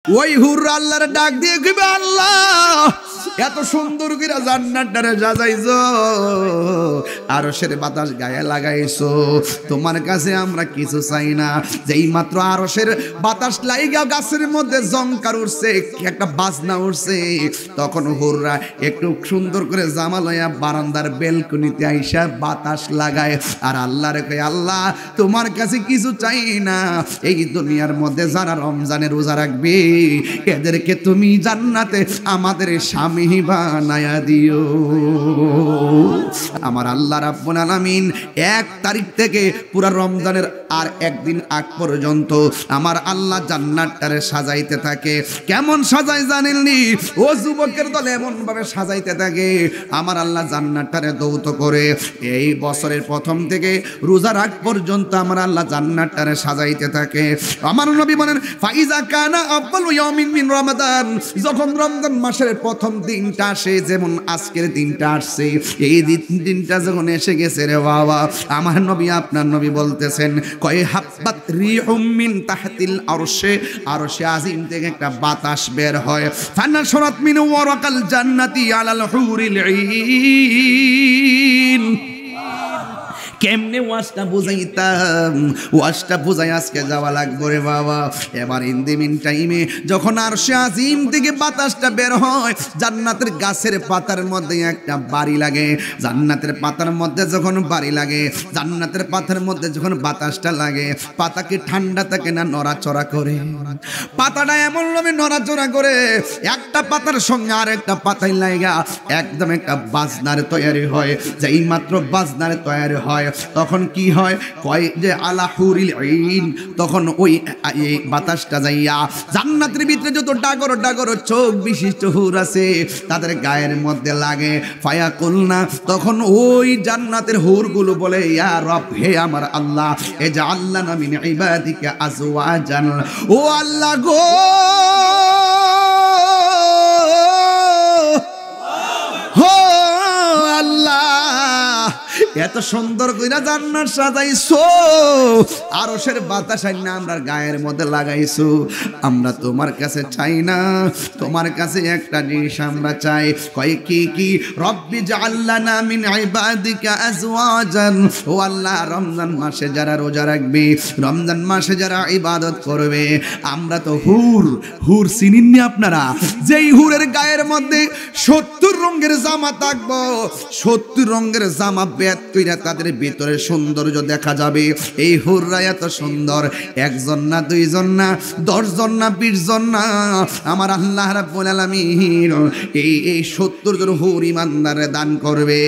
ওই হুর আল্লাহর ডাক দিয়ে কইবে, আল্লাহ এত সুন্দর করে জান্নাতটারে সাজাইছো, আরশের বাতাস গায়ে লাগাইছো, তোমার কাছে আমরা কিছু চাই না। যেই মাত্র আরশের বাতাস লাইগা গাছের মধ্যে জংকার উঠছে, একটা বাজনা উঠছে, তখন হুররা একটু সুন্দর করে জামা লইয়া বারান্দার বেলকনিতে আইসা বাতাস লাগায় আর আল্লাহরে কয়, আল্লাহ তোমার কাছে কিছু চাই না, এই দুনিয়ার মধ্যে যারা রমজানের রোজা রাখবে এদেরকে তুমি জান্নাতে আমাদের স্বামী বানায়া দিও। আমার আল্লাহ রাব্বুল আলামিন 1 তারিখ থেকে পুরা রমজানের আর একদিন আগ পর্যন্ত আমার আল্লাহ জান্নাতটারে সাজাইতে থাকে। কেমন সাজাই জানেননি? ও যুবকের দল এমন ভাবে সাজাইতে থাকে, আমার আল্লাহ জান্নাতটারে দৌত করে এই বছরের প্রথম থেকে রোজার আগ পর্যন্ত আমার আল্লাহ জান্নাতটারে সাজাইতে থাকে। আমার নবী বলেন, ফাইজা কানা আফদালু ইয়াউমিন মিন রমাদান, যখন রমজান মাসের প্রথম দিনটা আসে, যেমন আজকের দিনটা আসছে, এই দিনটা যখন এসে গেছে রে বাবা, আমার নবী আপনার নবী বলতেছেন, কয় হাব্বাত রিহুম মিন তাহতিল আরশে, আরশে আজিম থেকে একটা বাতাস বের হয়, ফানাশরাত মিন ওয়ারাকাল জান্নাতি আলাল হুরিল ঈন। কেমনে ওয়াজটা বুঝাইতাম, ওয়াজটা বুঝাই আজকে যাওয়া লাগবে রে বাবা। এবার ইন দি মিন টাইমে যখন আরশে আজিম থেকে বাতাসটা বের হয়, জান্নাতের গাছের পাতার মধ্যে একটা বাড়ি লাগে, জান্নাতের পাতার মধ্যে যখন বাড়ি লাগে, জান্নাতের পাতার মধ্যে যখন বাতাসটা লাগে, পাতা কি ঠান্ডা থাকে না নড়াচড়া করে? পাতাটা এমন ভাবে নড়াচড়া করে, একটা পাতার সঙ্গে আর একটা পাতায় লাগা একদম একটা বাজনার তৈরি হয়। যেই মাত্র বাজনার তৈরি হয়, তখন কি হয়, কয় যে আলা হুরিল ঈন, তখন ওই বাতাসটা যাইয়া জান্নাতের ভিতরে যত ডাগর ডাগর চোখ বিশিষ্ট হুর আছে তাদের গায়ের মধ্যে লাগে। ফায়াকুলনা, তখন ওই জান্নাতের হুরগুলো বলে, ইয়া রব, হে আমার আল্লাহ, এ যে আল্লাহ মিন ইবাদিকা আজওয়াজান, ও আল্লাহ গো, এত সুন্দর কইরা জান্নাত সাজাইছো, আরশের বাতাস আইনা আমরা গায়ের মধ্যে লাগাইছো, আমরা তোমার কাছে চাই না, তোমার কাছে একটা জিনিস আমরা চাই। কয় কি কি? রব্বি জাআলনা মিন ইবাদিকা আজওয়াজান, ও আল্লাহ, রমজান মাসে যারা রোজা রাখবে, রমজান মাসে যারা ইবাদত করবে, আমরা তো হুর হুর চিনেননি আপনারা? যেই হুরের গায়ের মধ্যে 70 রঙের জামা থাকবো, 70 রঙের জামা কইরা তাদের ভিতরে সৌন্দর্য দেখা যাবে। এই হুররা এত সুন্দর, একজন না, দুইজন না, 10 জন না, 20 জন না, আমার আল্লাহ রাব্বুল আলামিন এই 70 জন হুর ইমানদারে দান করবে।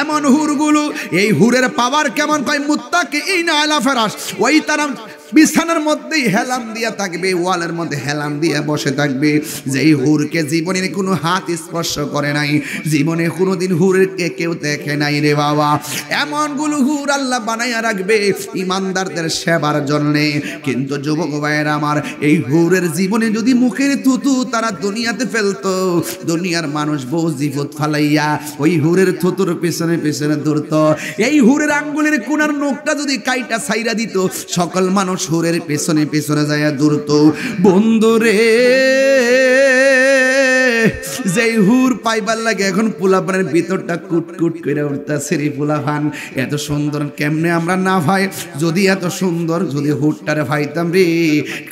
এমন হুরগুলো, এই হুরের পাওয়ার কেমন, কয় মুত্তাকিইনা আলা ফিরাশ, ওই তারা বিছানার মধ্যেই হেলান দিয়া থাকবে, ওয়ালের মধ্যে হেলান দিয়া বসে থাকবে। যেই হুরকে জীবনের কোনো হাত স্পর্শ করে নাই, জীবনে কোনোদিন হুরকে কেউ দেখে নাই রে বাবা, এমনগুলো হুর আল্লাহ বানাইয়া রাখবে ইমানদারদের সেবার জন্যে। কিন্তু যুবক ভাইয়েরা আমার, এই হুরের জীবনে যদি মুখের থুতু তারা দুনিয়াতে ফেলতো, দুনিয়ার মানুষ বহু জীবত ফালাইয়া ওই হুরের থুতুর পিছনে পিছনে দৌড়তো। এই হুরের আঙ্গুলের কোনার নখটা যদি কাইটা ছাইরা দিত, সকল মানুষ হুরের পেছনে পেছনে যায় দূরত। বন্ধুরে, যেই হুর পাইবার লাগে এখন পোলাপানের ভিতরটা কুটকুট করে উঠতেছে রে পোলাপান, এত সুন্দর কেমনে আমরা না ভাই? যদি এত সুন্দর যদি হুরটারে ভাইতাম রে,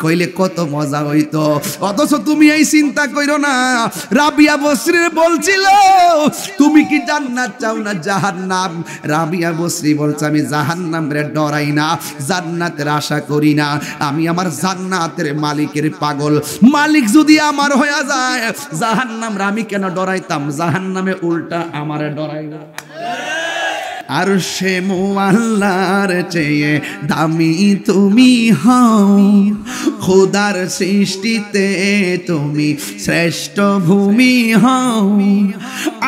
কইলে কত মজা হইতো। অথচ তুমি এই চিন্তা কইরো না। রাবিয়া বসরি বলছিল, তুমি কি জান্নাত চাও না জাহান্নাম? রাবিয়া বসরি বলছে, আমি জাহান্নাম রে ডরাই না, জান্নাতের আশা করি না, আমি আমার জান্নাতের মালিকের পাগল। মালিক যদি আমার হয়ে যায়, জাহান্নাম আমি কেন ডরাইতাম? জাহান্নামে উল্টা আমারে ডরাই না। আর সে মুআল্লার চেয়ে দামি তুমি হও, খোদার সৃষ্টিতে তুমি শ্রেষ্ঠ ভূমি হও।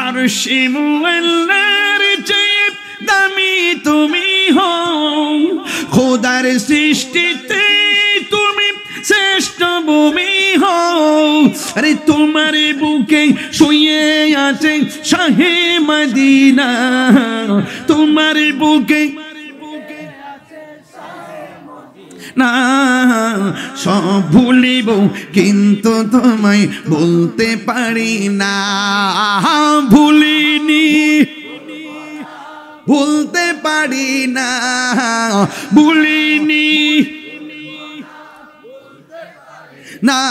আর সে মুআল্লার চেয়ে দামি তুমি হও, খোদার সৃষ্টিতে তুমি শ্রেষ্ঠ ভূমি হও। আরে তোমার বুকে শুয়ে আছে শাহে মদিনা, তোমার বুকে না, সব ভুলিব কিন্তু তোমায় বলতে পারি না। ভুলিনি, ভুলতে পারি না, ভুলিনি না,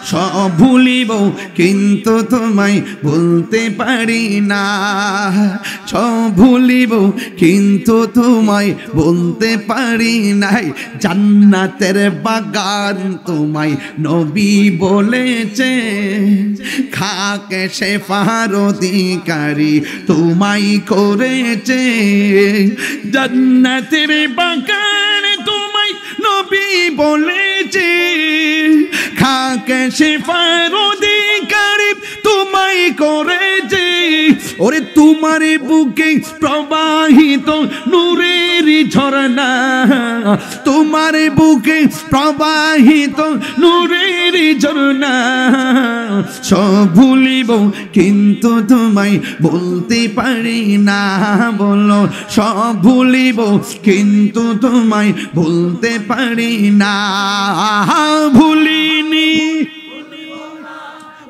সব ভুলিব কিন্তু তোমায় বলতে পারি না। সব ভুলিব কিন্তু তোমায় বলতে পারি নাই। জান্নাতের বাগান তোমায় নবী বলেছে, খাকে শেফার অধিকারী তোমায় করেছে। জান্নাতের বাগান তোমায় নবী বলেছে, খাকে শেফার অধিকারী তোমায় করেছে। ওরে তোমার বুকে প্রবাহিত নূরের ঝরনা, তোমার বুকে প্রবাহিত নূরের ঝরনা। সব ভুলিব কিন্তু তোমায় বলতে পারি না। বলো সব ভুলিব কিন্তু তোমায় বলতে পারি না। ভুলিনি,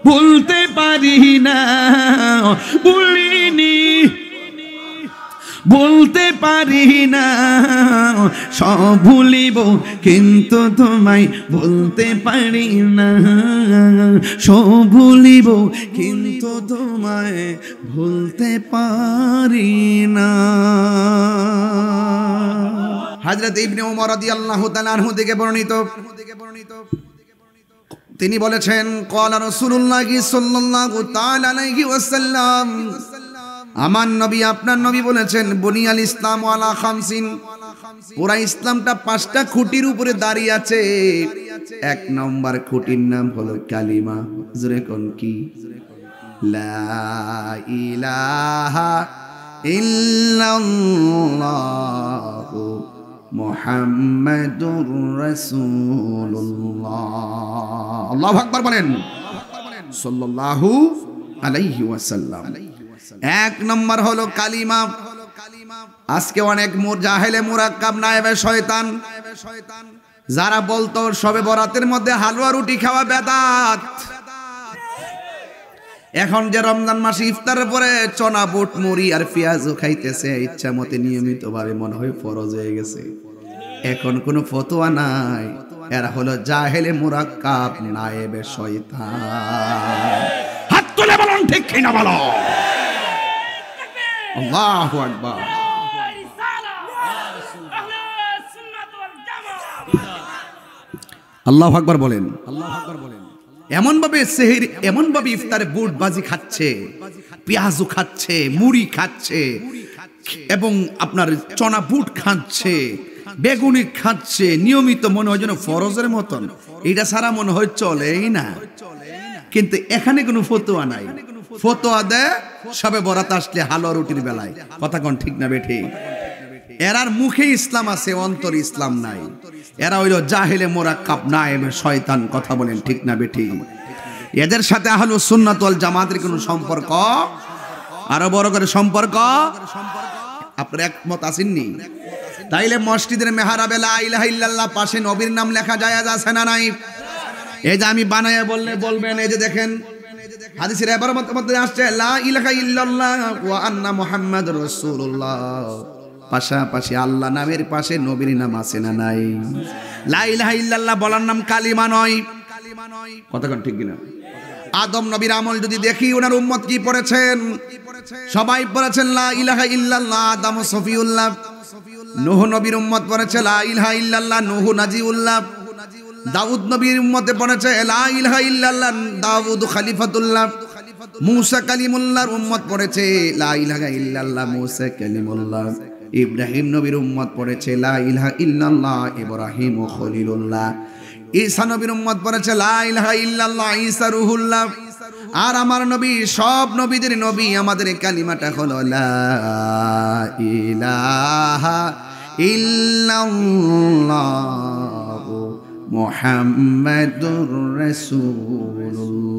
বলতে পারি না, ভুলিনি, বলতে পারি না। সব ভুলিব কিন্তু তোমায় বলতে পারি না। সব ভুলিব কিন্তু তোমায় বলতে পারি না। হযরত ইবনে ওমর রাদিয়াল্লাহু তাআলা আনহু থেকে বর্ণিত, তিনি বলেছেন ক্বালা রাসূলুল্লাহ সাল্লাল্লাহু তাআলা আলাইহি ওয়াসাল্লাম, আমার নবী আপনার নবী বলেছেন, বুনিয়াল ইসলাম আলা খামসিন, পুরা ইসলামটা 5টা খুঁটির উপরে দাঁড়িয়ে আছে। 1 নম্বর খুঁটির নাম হলো কালিমা। জোরে কোন কি? লা ইলাহা ইল্লাল্লাহু মুহাম্মাদুর রাসূলুল্লাহ। আল্লাহু আকবার বলেন, সাল্লাল্লাহু আলাইহি ওয়াসাল্লাম। 1 নম্বর হলো কালিমা। আজকে অনেক জাহেলে মুরাক্কাব নায়েবে শয়তান যারা বলতো শবে বরাতের মধ্যে হালুয়া রুটি খাওয়া বেদাত, এখন যে রমজান মাসে ইফতারের পরে চনা বুট মুড়ি আর পেঁয়াজও খাইতেছে ইচ্ছা মতে নিয়মিত ভাবে, মনে হয় ফরজ হয়ে গেছে। এখন কোনো ফতোয়া নাই। এরা হলো জাহেলে মুরাক্কাব নায়েবে শয়তান। হাত তুলে বলুন ঠিক কিনা বলো। আল্লাহু আকবার। আল্লাহু আকবার বলেন। আল্লাহু আকবার বলেন। এমন ভাবে সেহরি, এমন ভাবে ইফতারে বুট বাজি খাচ্ছে, পেঁয়াজও খাচ্ছে, মুড়ি খাচ্ছে এবং আপনার চনা বুট খাচ্ছে, বেগুনি খাচ্ছে নিয়মিত, মনে হয় যেন ফরজের মতন। এটা সারা মনে হয় চলেই না। কিন্তু এখানে কোনো ফতোয়া নাই। ফতোয়া দেয় সবে বরাত আসলে হালুয়া রুটির বেলায়। কথা কোন ঠিক না বেঠি? এরার মুখে ইসলাম আছে, অন্তর ইসলাম নাই। এরা হইল জাহেলে মুরাক্কাব নায়েবে শয়তান। কথা বলেন ঠিক না বেঠি? এদের সাথে আহলুস সুন্নাত ওয়াল জামাতের কোনো সম্পর্ক, আরো বড় করে সম্পর্ক আপনারা একমত আছেননি? তাইলে মসজিদের মেহরাবে লা ইলাহা ইল্লাল্লাহ পাশে নবীর নাম লেখা জায়েজ আছে না নাই? এই যে আমি বানায়া বললে বলবেন, এই যে দেখেন হাদিসের এবারে মধ্যে আসছে লা ইলাহা ইল্লাল্লাহ ওয়া আন্না মুহাম্মাদুর রাসূলুল্লাহ, পাশাপাশি আল্লাহ নামের পাশে নবীর নাম আছে না নাই? লা ইলাহা ইল্লাল্লাহ বলার নাম কালিমা নয়। কথা কোন ঠিক কিনা? আদম নবীর আমল যদি দেখি, ওনার উম্মত কি পড়েছেন? সবাই পড়েছেন লা ইলাহা ইল্লাল্লাহ আদম সফিউল্লাহ। নূহ নবীর উম্মত পড়েছে লা ইলাহা ইল্লাল্লাহ নূহ নাজিউল্লাহ। দাউদ নবীর উম্মতে পড়েছে লা ইলাহা ইল্লাল্লাহ দাউদ খলিফাতুল্লাহ। মূসা কালিমুল্লাহর উম্মত পড়েছে লা ইলাহা ইল্লাল্লাহ মূসা কালিমুল্লাহ। ইব্রাহিম নবীর উম্মত পড়েছে লা ইলাহা ইল্লাল্লাহ ইব্রাহিম খলিলুল্লাহ। ঈসা নবীর উম্মত পড়েছে লা ইলাহা ইল্লাল্লাহ ঈসা রুহুল্লাহ। আর আমার নবী সব নবীদের নবী, আমাদের কালিমাটা হলো লা ইলাহা ইল্লাল্লাহ মুহাম্মাদুর রাসূলুল্লাহ।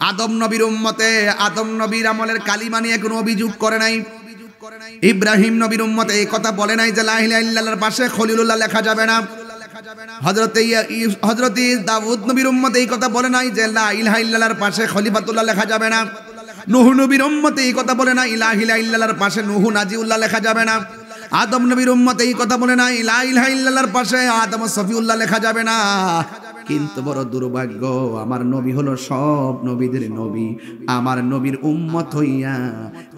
আদম নবীর উম্মতে আদম নবীর আমলের কালিমা নিয়ে কোনো অভিযোগ করে নাই। ইব্রাহিম নবীর উম্মত এই কথা বলে নাই যে লা ইলাহা ইল্লাল্লাহর পাশে খলিলুল্লাহ লেখা যাবে না। হযরত দাউদ নবীর উম্মত এই কথা বলে নাই যে লা ইলাহা ইল্লাল্লাহর পাশে খলিফাতুল্লাহ লেখা যাবে না। নূহ নবীর উম্মত এই কথা বলে না লা ইলাহা ইল্লাল্লাহর পাশে নূহ নাজিউল্লাহ লেখা যাবে না। আদম নবীর উম্মত এই কথা বলে না লা ইলাহা ইল্লাল্লাহর পাশে আদম সফিউল্লাহ লেখা যাবে না। কিন্তু বড় দুর্ভাগ্য, আমার নবী হলো সব নবীদের নবী। আমার নবীর উম্মত হইয়া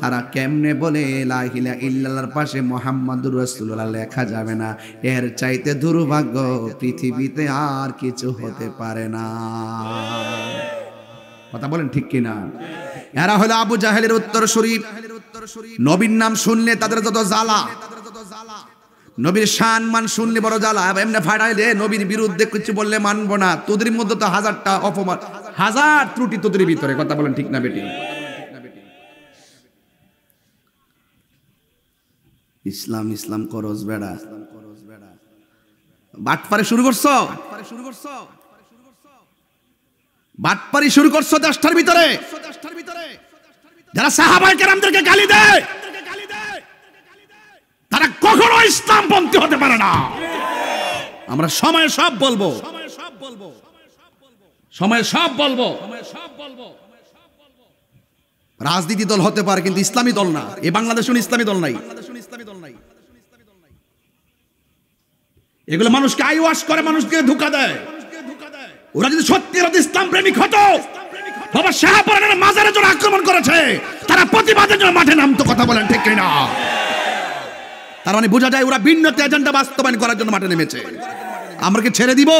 তারা কেমনে বলে লা ইলাহা ইল্লাল্লাহর পাশে মুহাম্মাদুর রাসূলুল্লাহ লেখা যাবে না? এর চাইতে দুর্ভাগ্য পৃথিবীতে আর কিছু হতে পারে না। কথা বলেন ঠিক কিনা? এরা হলো আবু জাহেলের উত্তরসূরি। নবীর নাম শুনলে তাদের যত জ্বালা, নবীর শান মান শুনলে বড় জ্বালা। এমনি ফাটাইলে নবীর বিরুদ্ধে কিছু বললে মানবো না। তোদের মধ্যে তো হাজারটা অপমান, হাজার ত্রুটি তোদের ভিতরে। কথা বলেন ঠিক না বেটি? ইসলাম ইসলাম করস বেড়া, বাটপারে শুরু করছো, বাটপারি শুরু করছো দেশটার ভিতরে। যারা সাহাবায়ে কেরামদেরকে গালি দেয় তারা কখনো ইসলামপন্থী হতে পারে না। আমরা সময়ে সব বলবো, সময়ে সব বলবো। রাজনীতি দল হতে পারে কিন্তু ইসলামী দল না। এই বাংলাদেশে ইসলামী দল নাই। এগুলো মানুষকে আই ওয়াশ করে, মানুষকে ধোঁকা দেয়। ওরা যদি সত্যি ইসলাম প্রেমিক হতো, বাবা শাহপুরানের মাজারে যারা আক্রমণ করেছে তারা প্রতিবাদের জন্য মাঠে নামতো। কথা বলেন ঠিক কিনা? তার মানে বোঝা যায় ওরা ভিন্ন এজেন্ডা বাস্তবায়ন করার জন্য মাঠে নেমেছে। আমরা কি ছেড়ে দিব?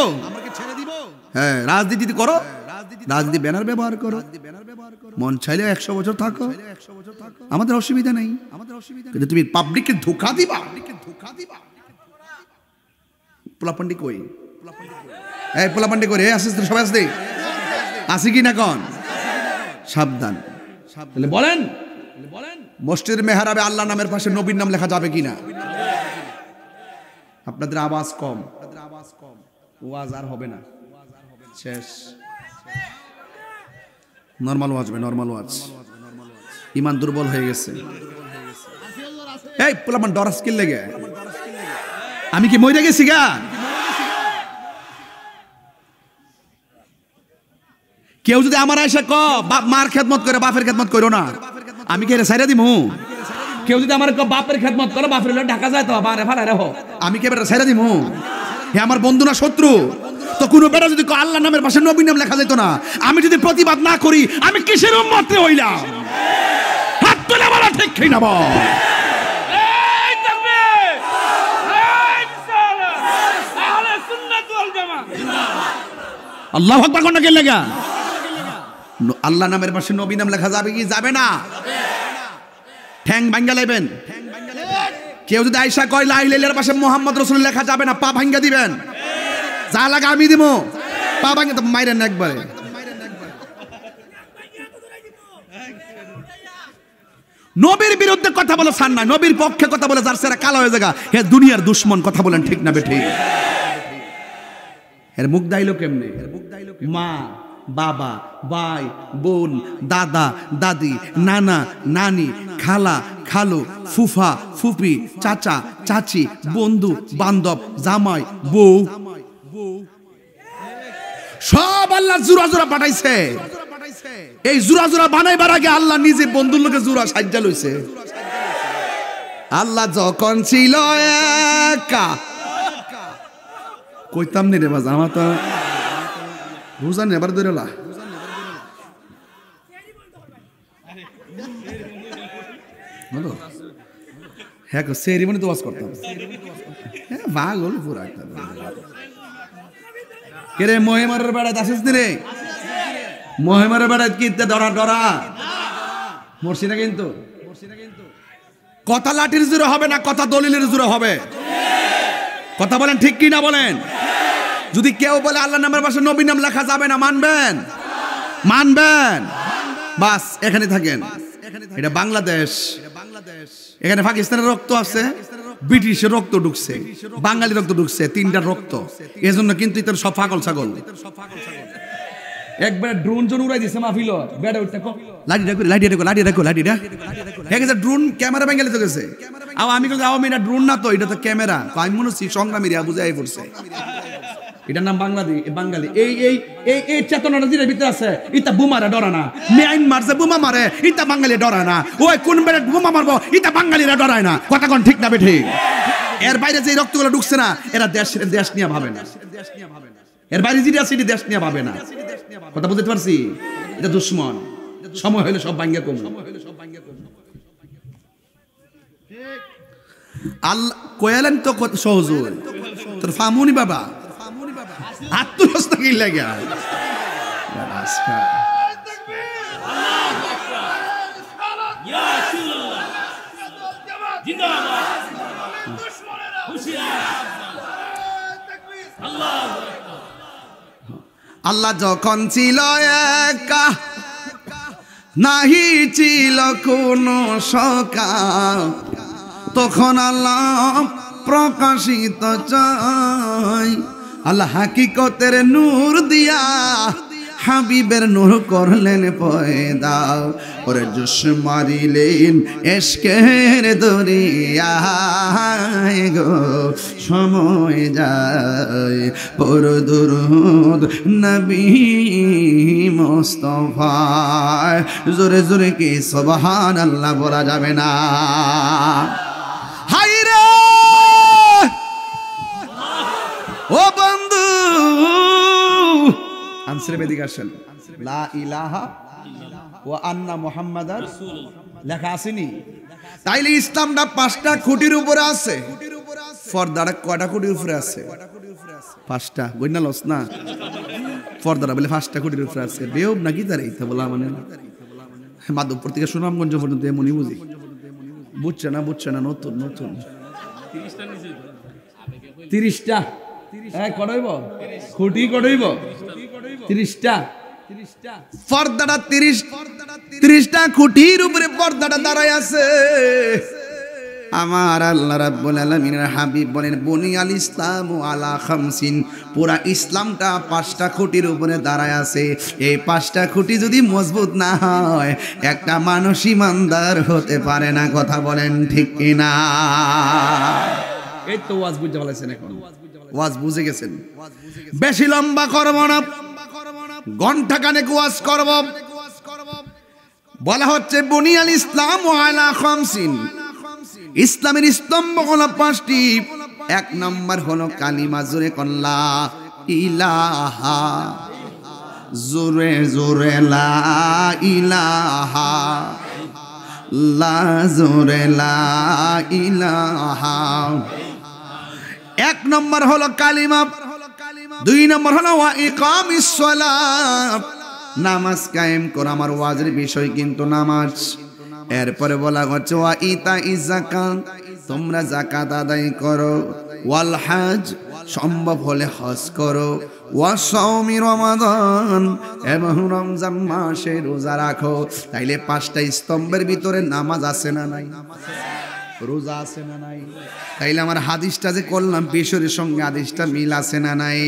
হ্যাঁ, রাজনীতি করো, রাজনীতি ব্যানার ব্যবহার করো, মন চাইলে 100 বছর থাকো, আমাদের অসুবিধা নেই। কিন্তু তুমি পাবলিককে ধোঁকা দিবা। পোলাপান্ডি কই? এই পোলাপান্ডি করে আসিস তো? সবাই আসতে আসি কি না? কন সাবধান। তাহলে বলেন, মসজিদের মেহরাবে আল্লাহ নামের পাশে নবীর নাম লেখা যাবে কিনা? আপনাদের আওয়াজ কম, ওয়াজ আর হবে না, শেষ। নরমাল ওয়াজ হবে, নরমাল ওয়াজ। ইমান দুর্বল হয়ে গেছে। এই পোলাপান ডর স্কিল লেগে আমি কি মরে গেছি গা? কেউ যদি আমার আয়সা মার খেদমত করে বাপের খেদমত করো না, আমি কে সাইরা দিমু? কেউ যদি আমার বাপের খেদমত করে, বাপের ঢাকা যায় তো বারে ফাড়া রেখো, আমি কে বেটা সাইরা দিমু? হে আমার বন্ধু না শত্রু? তো কোন বেটা যদি আল্লাহ নামের পাশে নবীর নাম লেখা যেত না, আমি যদি প্রতিবাদ না করি, আমি কিসের উম্মত হইলাম? হাত তুলে বলা ঠিক কি না? বল আল্লাহু আকবার কোন কে লাগা? আল্লাহ নামের পাশে নবী নাম লেখা যাবে কি যাবে না? ঠ্যাং ভাঙ্গা লাইবেন। কেউ যদি আয়েশা কয় লা ইলাহা ইল্লাল্লাহর পাশে মুহাম্মদ রাসূল লেখা যাবে না, পা ভাঙ্গা দিবেন। যা লাগে আমি দিব, পা ভাঙ্গা তো মাইরেন একবারে। নবীর বিরুদ্ধে কথা বলে সান না, নবীর পক্ষে কথা বলে যার সেরা কালো হয়ে জায়গা, হে দুনিয়ার দুশমন। কথা বলেন ঠিক না বেঠিক? এর মুখ দাইলো কেমনে? মা, বাবা, ভাই, বোন, দাদা, দাদি, নানা, নানি, খালা, খালু, ফুফা, ফুপি, চাচা, চাচি, বন্ধু, বান্ধব, জামাই, বউ, সব আল্লাহ জোড়া জোড়া পাঠাইছে। এই জোড়া জোড়া বানাইবার আগে আল্লাহ নিজে বন্ধুর লোকে জোড়া সাজ্জা লইছে। আল্লাহ যখন ছিল একা, কইতাম নি রে বাজ, আমার তো বুঝান এবার ধরেলা। হ্যাঁ সেরিমনি তো ওয়াজ করতাম। হ্যাঁ পাগল পুরা। কে রে মহিমারের বেড়াতে আসিস নি রে? মহিমারের বেড়াতে কি ডরা ডরা মরছি না কিন্তু। কথা লাঠির জোরে হবে না, কথা দলিলের জোরে হবে। কথা বলেন ঠিক কি না বলেন? যদি কেউ বলে আল্লাহ নামের পাশে নবী নাম লেখা যাবে না, মানবেন? মানবেন? বাস এখানে থাকেন। এটা বাংলাদেশ। এখানে পাকিস্তানের রক্ত আছে, ব্রিটিশের রক্ত ঢুকছে, বাঙালি রক্ত ঢুকছে, তিনটা রক্ত। এজন্য কিন্তু সব পাগল ছাগল। একবার ড্রোন জন উড়াই দিছে মাহফিল বেড়া উঠতে লাঠি রাখো ড্রোন ক্যামেরা ব্যাঙ্গেলে তো গেছে আমি বলছি এটা ড্রোন না তো এটা তো ক্যামেরা আমি মনে হচ্ছি সংগ্রামীরা বুঝাই পড়ছে এটার নাম বাঙালি এই চেতনাটা যেটা ভিতরে আছে ইটা বোমারে ডরা না মিয়ানমার যে বোমা মারে ইটা বাঙালি ডরায় না ওই কোন বেড়ে বোমা মারবো ইটা বাঙালিরা ডরায় না কথা কোন ঠিক না বেঠিক এর বাইরে যে রক্তগুলো ঢুকছে না এরা দেশ নিয়ে ভাবে না এর বাইরে যেটা আছে দেশ নিয়ে ভাবে না কথা বুঝতে পারছি এটা দুশ্মন সময় হলে সব ভাঙ্গা কম আল্লাহ কয়ালেন তো কত সহজ তোর ফামুনি বাবা আত্মহত্যা কি লাগে আল্লাহ যখন ছিল একা নাহি ছিল কোনো সকা তখন আল্লাহ প্রকাশিত চাই আল্লাহ হাকিকতের নূর দিয়া হাবিবের নূর করলেন পয়দা ওরে জোশ মারিলেন এশকের দরিয়ায় গো সময় যায় পর দুরুদ নবী মুস্তাফা জোরে জোরে কি সুবহানাল্লাহ বলা যাবে না হায়রে ও বন্ধু আনসারে বেদিক আসেন লা ইলাহা ওয়া আন্না মুহাম্মাদার লেখা আসেনি তাইলে ইসলামটা 5টা খুঁটির উপরে আছে ফরদাটা কয়টা খুঁটির উপরে আছে 5টা গইনা লস না ফরদাটা বলে 5টা খুঁটির উপরে আছে বেও নাকি তার এইটা বলা মানে মাধবপুর থেকে সুনামগঞ্জ পর্যন্ত এমনই বুঝি বুঝছে না নতুন 30টা কড়াইব খুঁটি কড়াইব 30টা পর্দাটা 30টা খুঁটির উপরে পর্দাটা দাঁড়ায় আছে আমার আল্লাহ রাব্বুল আলামিনের হাবিব বলেন বুনিয়াল ইসলামু আলা খামসিন পুরা ইসলামটা 5টা খুঁটির উপরে দাঁড়ায় আছে এই 5টা খুঁটি যদি মজবুত না হয় একটা মানুষ ইমানদার হতে পারে না কথা বলেন ঠিক কিনা এই তো ওয়াজ বুঝতে বলেছেন এখন ওয়াজ বুঝে গেছেন বেশি লম্বা করব না ঘন্টা কানেক ওয়াজ করব বলা হচ্ছে বুনিয়াল ইসলামু আলা খামসিন ইসলামের স্তম্ভ হলো 5টি 1 নাম্বার হলো কালিমা জোরে কোন লা ইলাহা জোরে জোরে লা ইলাহা লা জোরে লা ইলাহা 1 নম্বর হলো কালিমা 2 নম্বর হলো ওয়া ইকামিস সালাত নামাজ কায়েম করা আমার ওয়াজের বিষয় কিন্তু নামাজ এরপরে বলা হচ্ছে ওয়া ইতাইজ যাকাত তোমরা যাকাত আদায় করো ওয়াল হজ সম্ভব হলে হজ করো ওয়া সাওমি রমাদান এবং রমজান মাসে রোজা রাখো তাইলে 5টা স্তম্ভের ভিতরে নামাজ আছে না নাই রোজা আছে না নাই তাইলে আমার হাদিসটা যে করলাম পেশরের সঙ্গে হাদিসটা মিল আছে না নাই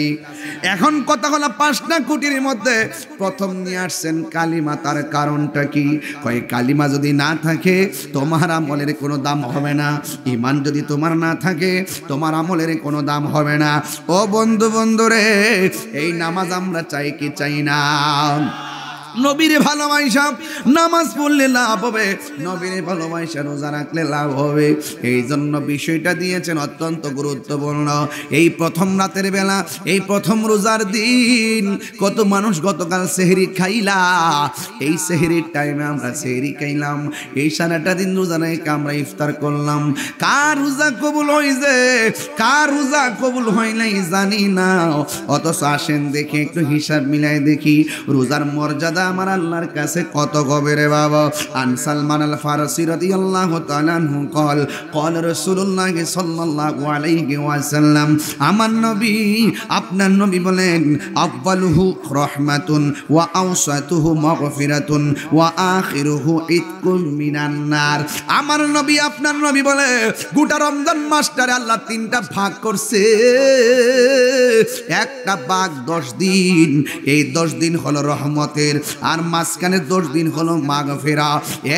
এখন কথা হলো 5টা খুঁটির মধ্যে প্রথম নিয়ে আসছেন কালিমা তার কারণটা কি কয় কালিমা যদি না থাকে তোমার আমলের কোনো দাম হবে না ঈমান যদি তোমার না থাকে তোমার আমলের কোনো দাম হবে না ও বন্ধু রে এই নামাজ আমরা চাই কি চাই না নবীর ভালোবাসা নামাজ পড়লে লাভ হবে নবীর ভালোবাসা রোজা রাখলে লাভ হবে এই জন্য বিষয়টা দিয়েছেন অত্যন্ত গুরুত্বপূর্ণ এই প্রথম রাতের বেলা এই প্রথম রোজার দিন কত মানুষ গতকাল সেহরি খাইলা এই সেহরির টাইমে আমরা সেহরি খাইলাম এই সারাটা দিন রোজা রেখে আমরা ইফতার করলাম কার রোজা কবুল হইছে কার রোজা কবুল হয় নাই জানি না অথচ আসেন দেখে একটু হিসাব মিলাই দেখি রোজার মর্যাদা ইবাদা আমার আল্লাহর কাছে কত গভীরে বাবা। আন সালমান আল ফারসি রাদিয়াল্লাহু তাআলা আনহু قال قال رسول الله সাল্লাল্লাহু আলাইহি ওয়াসাল্লাম, আমার নবী আপনার নবী বলেন, আউয়ালুহু রাহমাতুন ওয়া আওসাতুহু মাগফিরাতুন ওয়া আখিরুহু ইতকুম মিনান নার। আমার নবী আপনার নবী বলে গোটা রমজান মাসটারে আল্লাহ তিনটা ভাগ করছে। একটা ভাগ 10 দিন, এই 10 দিন হলো রহমতের, আর মাঝখানে 10 দিন হলো মাগফিরা,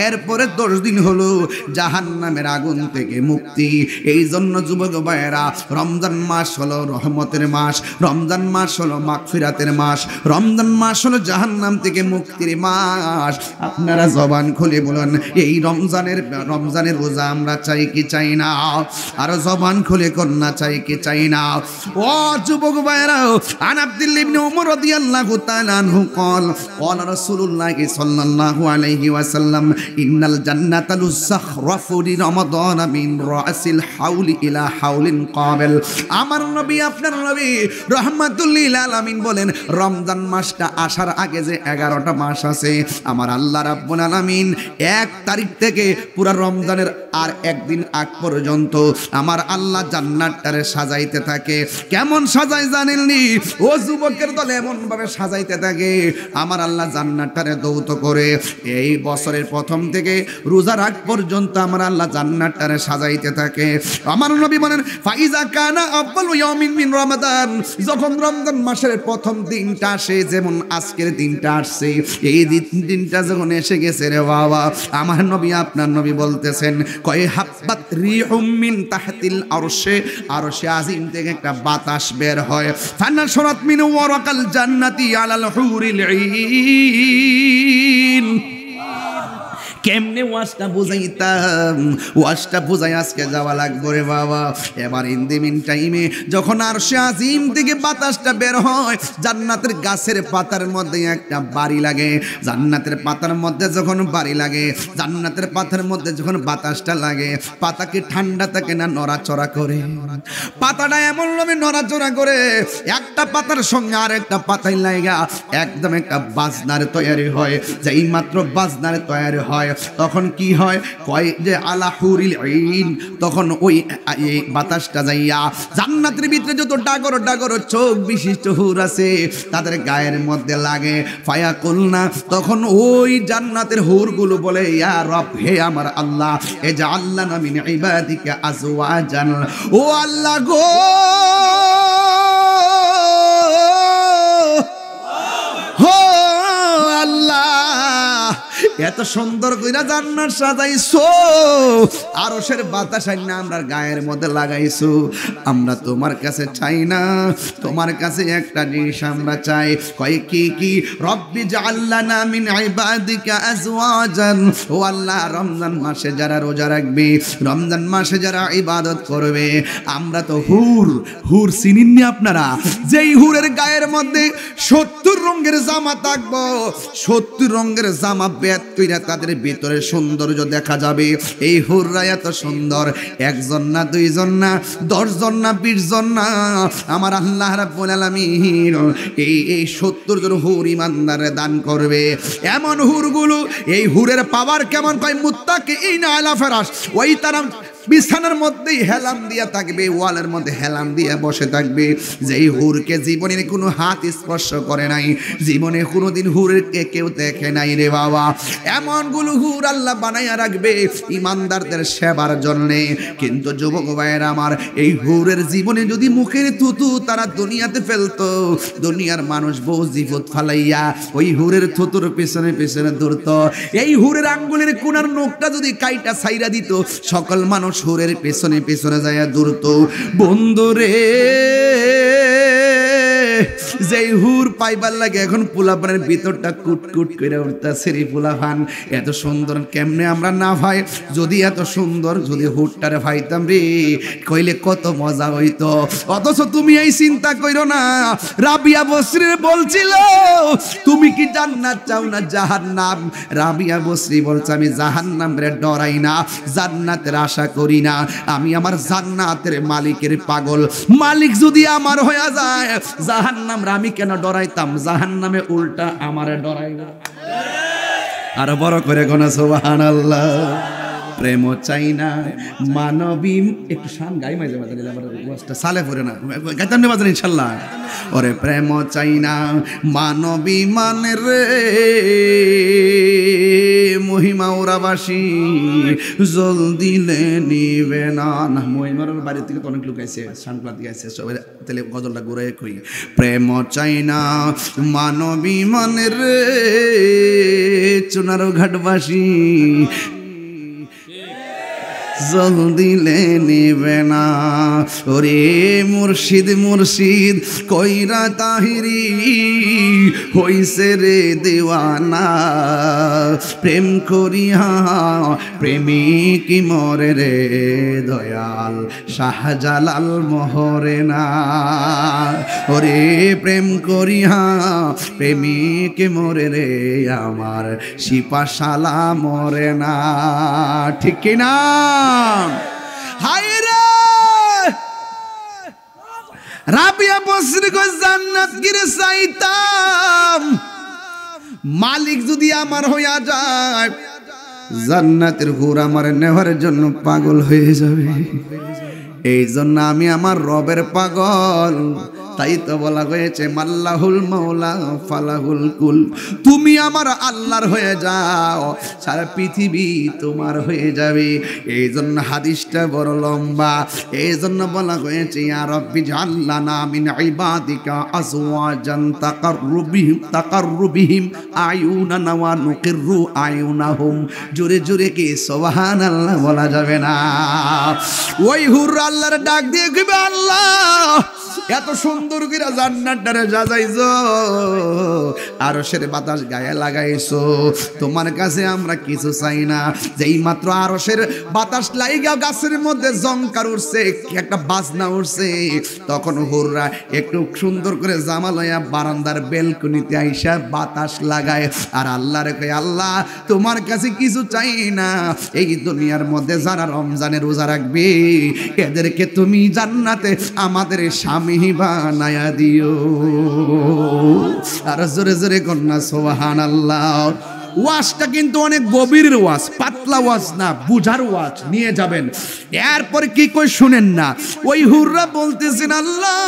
এরপরে 10 দিন হলো জাহান্নামের আগুন থেকে মুক্তি। এই জন্য যুবক ভাইয়েরা, রমজান মাস হলো রহমতের মাস, রমজান মাস হলো মাগফিরাতের মাস, রমজান মাস হলো জাহান্নাম থেকে মুক্তির মাস। আপনারা জবান খুলে বলেন, এই রমজানের রোজা আমরা চাই কি চাই না? আর জবান খুলে কন্যা চাই কি চাই না? ও যুবক ভাইয়েরা, আন আব্দুল্লাহ ইবনে উমর রাদিয়াল্লাহু তাআলা আনহু قال قال رسول الله صلى الله عليه وسلم ان الجنه تزخرف لرمضان من راس الحول الى حول قابل। আমার নবী আপনার নবী রাহমাতুল লিল আলামিন বলেন, রমজান মাসটা আসার আগে যে 11টা মাস আছে, আমার আল্লাহ রাব্বুল আলামিন 1 তারিখ থেকে পুরা রমজানের আর একদিন আগ পর্যন্ত আমার আল্লাহ জান্নাতটারে সাজাইতে থাকে। কেমন সাজায় জানেননি? ও যুবকের দল, এমন ভাবে সাজাইতে থাকে আমার আল্লাহ জান্নাতটারে দৌত করে। এই বছরের প্রথম থেকে রোজার আগ পর্যন্ত আমার আল্লাহ জান্নাতটারে সাজাইতে থাকে। আমার নবী বলেন, ফাইজা কানা আউয়ালু ইয়াউমিন মিন রমাদান, যখন রমজান মাসের প্রথম দিনটা আসে, যেমন আজকের দিনটা আসছে, এই দিনটা যখন এসে গেছে রে বাবা, আমার নবী আপনার নবী বলতেছেন, কয় হাব্বাত রিহুম মিন তাহতিল আরশে, আরশে আজিম থেকে একটা বাতাস বের হয়, ফানাশরাত মিন ওয়ারাকাল জান্নাতি আলাল হুরিল ঈন। কেমনে ওয়াজটা বুঝাইতাম, ওয়াজটা বুঝাই আজকে যাওয়া লাগবে রে বাবা। এবার ইন দি মিন টাইমে যখন আরশে আজিম থেকে বাতাসটা বের হয়, জান্নাতের গাছের পাতার মধ্যে একটা বাড়ি লাগে, জান্নাতের পাতার মধ্যে যখন বাড়ি লাগে, জান্নাতের পাতার মধ্যে যখন বাতাসটা লাগে, পাতা কি ঠান্ডা থাকে না নড়াচড়া করে? পাতাটা এমন ভাবে নড়াচড়া করে, একটা পাতার সঙ্গে আর একটা পাতায় লাগা একদম একটা বাজনার তৈরি হয়। যেই মাত্র বাজনার তৈরি হয়, তখন কি হয়, কয় যে আলা হুরিল ঈন, তখন ওই বাতাসটা যাইয়া জান্নাতের ভিতরে যত ডাগর ডাগর চোখ বিশিষ্ট হুর আছে তাদের গায়ের মধ্যে লাগে। ফায়াকুলনা, তখন ওই জান্নাতের হুরগুলো বলে, ইয়া রব, হে আমার আল্লাহ, এ যে আল্লাহ মিন ইবাদিকা আজওয়াজান, ও আল্লাহ গো, এত সুন্দর কইরা জান্নাত সাজাইছো, আরশের বাতাস আইনা আমরা গায়ের মধ্যে লাগাইছো। আমরা তোমার কাছে চাই না, তোমার কাছে একটা জিনিস আমরা চাই। কয় কি কি? রব্বি জাআলনা মিন ইবাদিকা আজওয়াজান, ও আল্লাহ, রমজান মাসে যারা রোজা রাখবে, রমজান মাসে যারা ইবাদত করবে, আমরা তো হুর চিনেননি আপনারা? যেই হুরের গায়ের মধ্যে 70 রঙের জামা থাকবো, 70 রঙের জামা কইরা তাদের ভিতরে সৌন্দর্য দেখা যাবে। এই হুররা এত সুন্দর, একজন না, দুইজন না, 10 জন না, 20 জন না, আমার আল্লাহ রাব্বুল আলামিন এই 70 জন হুর ইমানদারে দান করবে। এমন হুরগুলো, এই হুরের পাওয়ার কেমন, কয় মুত্তাকিইনা আলা ফিরাশ, ওই তারা বিছানার মধ্যেই হেলান দিয়া থাকবে, ওয়ালের মধ্যে হেলান দিয়া বসে থাকবে। যেই হুরকে জীবনের কোনো হাত স্পর্শ করে নাই, জীবনে কোনোদিন হুরকে কেউ দেখে নাই রে বাবা। এমনগুলো হুর আল্লাহ বানাইয়া রাখবে ইমানদারদের সেবার জন্যে। কিন্তু যুবক ভাইয়েরা আমার, এই হুরের জীবনে যদি মুখের থুতু তারা দুনিয়াতে ফেলতো, দুনিয়ার মানুষ বহু জীবত ফালাইয়া ওই হুরের থুতুর পেছনে পেছনে দৌড়তো। এই হুরের আঙ্গুলের কোনার নখটা যদি কাইটা ছাইরা দিত, সকল মানুষ হুরের পেছনে পেছনে যায় দূরত। বন্ধুরে, যেই হুর পাইবার লাগে এখন পোলাপানের ভিতরটা কুটকুট করে উঠতেছে রে পোলাপান। এত সুন্দর কেমনে আমরা না ভাই? যদি এত সুন্দর যদি হুরটারে ভাইতাম রে, কইলে কত মজা হইতো। অথচ তুমি এই চিন্তা কইরো না। রাবিয়া বসরি বলছিল, তুমি কি জান্নাত চাও না জাহান্নাম? রাবিয়া বসরি বলছে, আমি জাহান্নামরে ডরাই না, জান্নাতের আশা করি না। আমি আমার জান্নাতের মালিকের পাগল। মালিক যদি আমার হয়ে যায়, জাহান্নাম আমি কেন ডরাইতাম, জাহান্নামে উল্টা আমারে ডরাইব। আর বড় করে কোন সুবহানাল্লাহ। প্রেম চাই না মানবী, একটু শান গাই মাঝে মাঝে আবার ওয়াজটা সালে পড়ে না গাইতাম না বাজার ইনশাআল্লাহ। ওরে প্রেম চাই না মানবী মানে রে মহিমা ওরাবাসী জল দিলে নিবে না। না মহিমার বাড়ি থেকে তো অনেক লোক আছে, শানপ্লাত গাইছে, সবাই তাহলে গজলটা ঘুরে কই। প্রেম চাই না মানবী মানে রে চুনারো ঘাটবাসী জল দিলে নিবে না। ওরে মুর্শিদ মুর্শিদ কইরা তাহিরি হইছে রে দেওয়ানা, প্রেম করিয়া প্রেমিক মরে রে দয়াল শাহজালাল মোহরে না। ওরে প্রেম করিয়া প্রেমিক মরে রে আমার সিপাশালা মরে না। ঠিক কিনা? হায় রে রাবিয়া বসরি গো জান্নাত গিরে চাইতাম, মালিক যদি আমার হইয়া যায় জান্নাতের হুর আমার নেওয়ার জন্য পাগল হয়ে যাবে। এই জন্য আমি আমার রবের পাগল। তাই তো বলা হয়েছে মাল্লাহুল মাওলা ফালাহুল কুল, তুমি আমার আল্লাহর হয়ে যাও সারা পৃথিবী তোমার হয়ে যাবে। এই জন্য হাদিসটা বড় লম্বা, এই জন্য বলা হয়েছে ইয়া রাব্বি জাল্লানা মিন ইবাদিকা আজওয়াজান তাকাররুবিহিম আয়ুনানা ওয়া নুকিররু আয়ুনাহুম। জোরে জোরে কি সুবহানাল্লাহ বলা যাবে না? ওই হুর আল্লাহর ডাক দিয়ে কইবে আল্লাহ এত সুন্দর করে জান্নাতটারে সাজাইছো, আরশের বাতাস গায়ে লাগাইছো, তোমার কাছে আমরা কিছু চাই না। যেই মাত্র আরশের বাতাস লাইগা গাছের মধ্যে জংকার উঠছে, একটা বাজনা উঠছে, তখন হুররা একটু সুন্দর করে জামা লইয়া বারান্দার বেলকনিতে আইসা বাতাস লাগায় আর আল্লাহরে কয় আল্লাহ তোমার কাছে কিছু চাই না, এই দুনিয়ার মধ্যে যারা রমজানের রোজা রাখবে এদেরকে তুমি জান্নাতে আমাদের স্বামী বানায়া দিও। আর জোরে জোরে কন্যা সুবহানাল্লাহ। ওয়াজটা কিন্তু অনেক গভীর ওয়াজ, পাতলা ওয়াজ না, বুঝার ওয়াজ নিয়ে যাবেন। এরপর কি কই শুনেন না, ওই হুররা বলতেছেন আল্লাহ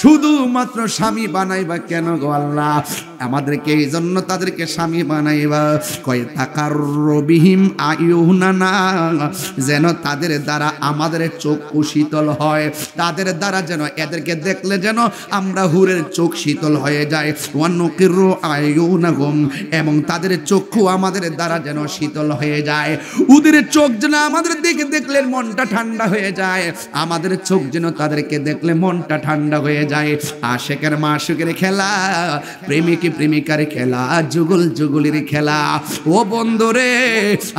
শুধুমাত্র স্বামী বানাইবা কেন গো আল্লাহ, আমাদেরকে এই জন্য তাদেরকে স্বামী বানাইবা কয় তাকাররুবিহিম আয়ুনানা, যেন তাদের দ্বারা আমাদের চক্ষু শীতল হয়, তাদের দ্বারা যেন এদেরকে দেখলে যেন আমরা হুরের চোখ শীতল হয়ে যায়। ওয়া নুকিররু আয়ুনাহুম, এবং তাদের চক্ষু আমাদের দ্বারা যেন শীতল হয়ে যায়, ওদের চোখ যেন আমাদের দিকে দেখলে মনটা ঠান্ডা হয়ে যায়, আমাদের চোখ যেন তাদেরকে দেখলে মনটা ঠান্ডা হয়ে যায়। আশিকের মাশুকের খেলা, প্রেমিক প্রেমিকার খেলা, যুগল যুগলির খেলা। ও বন্ধুরে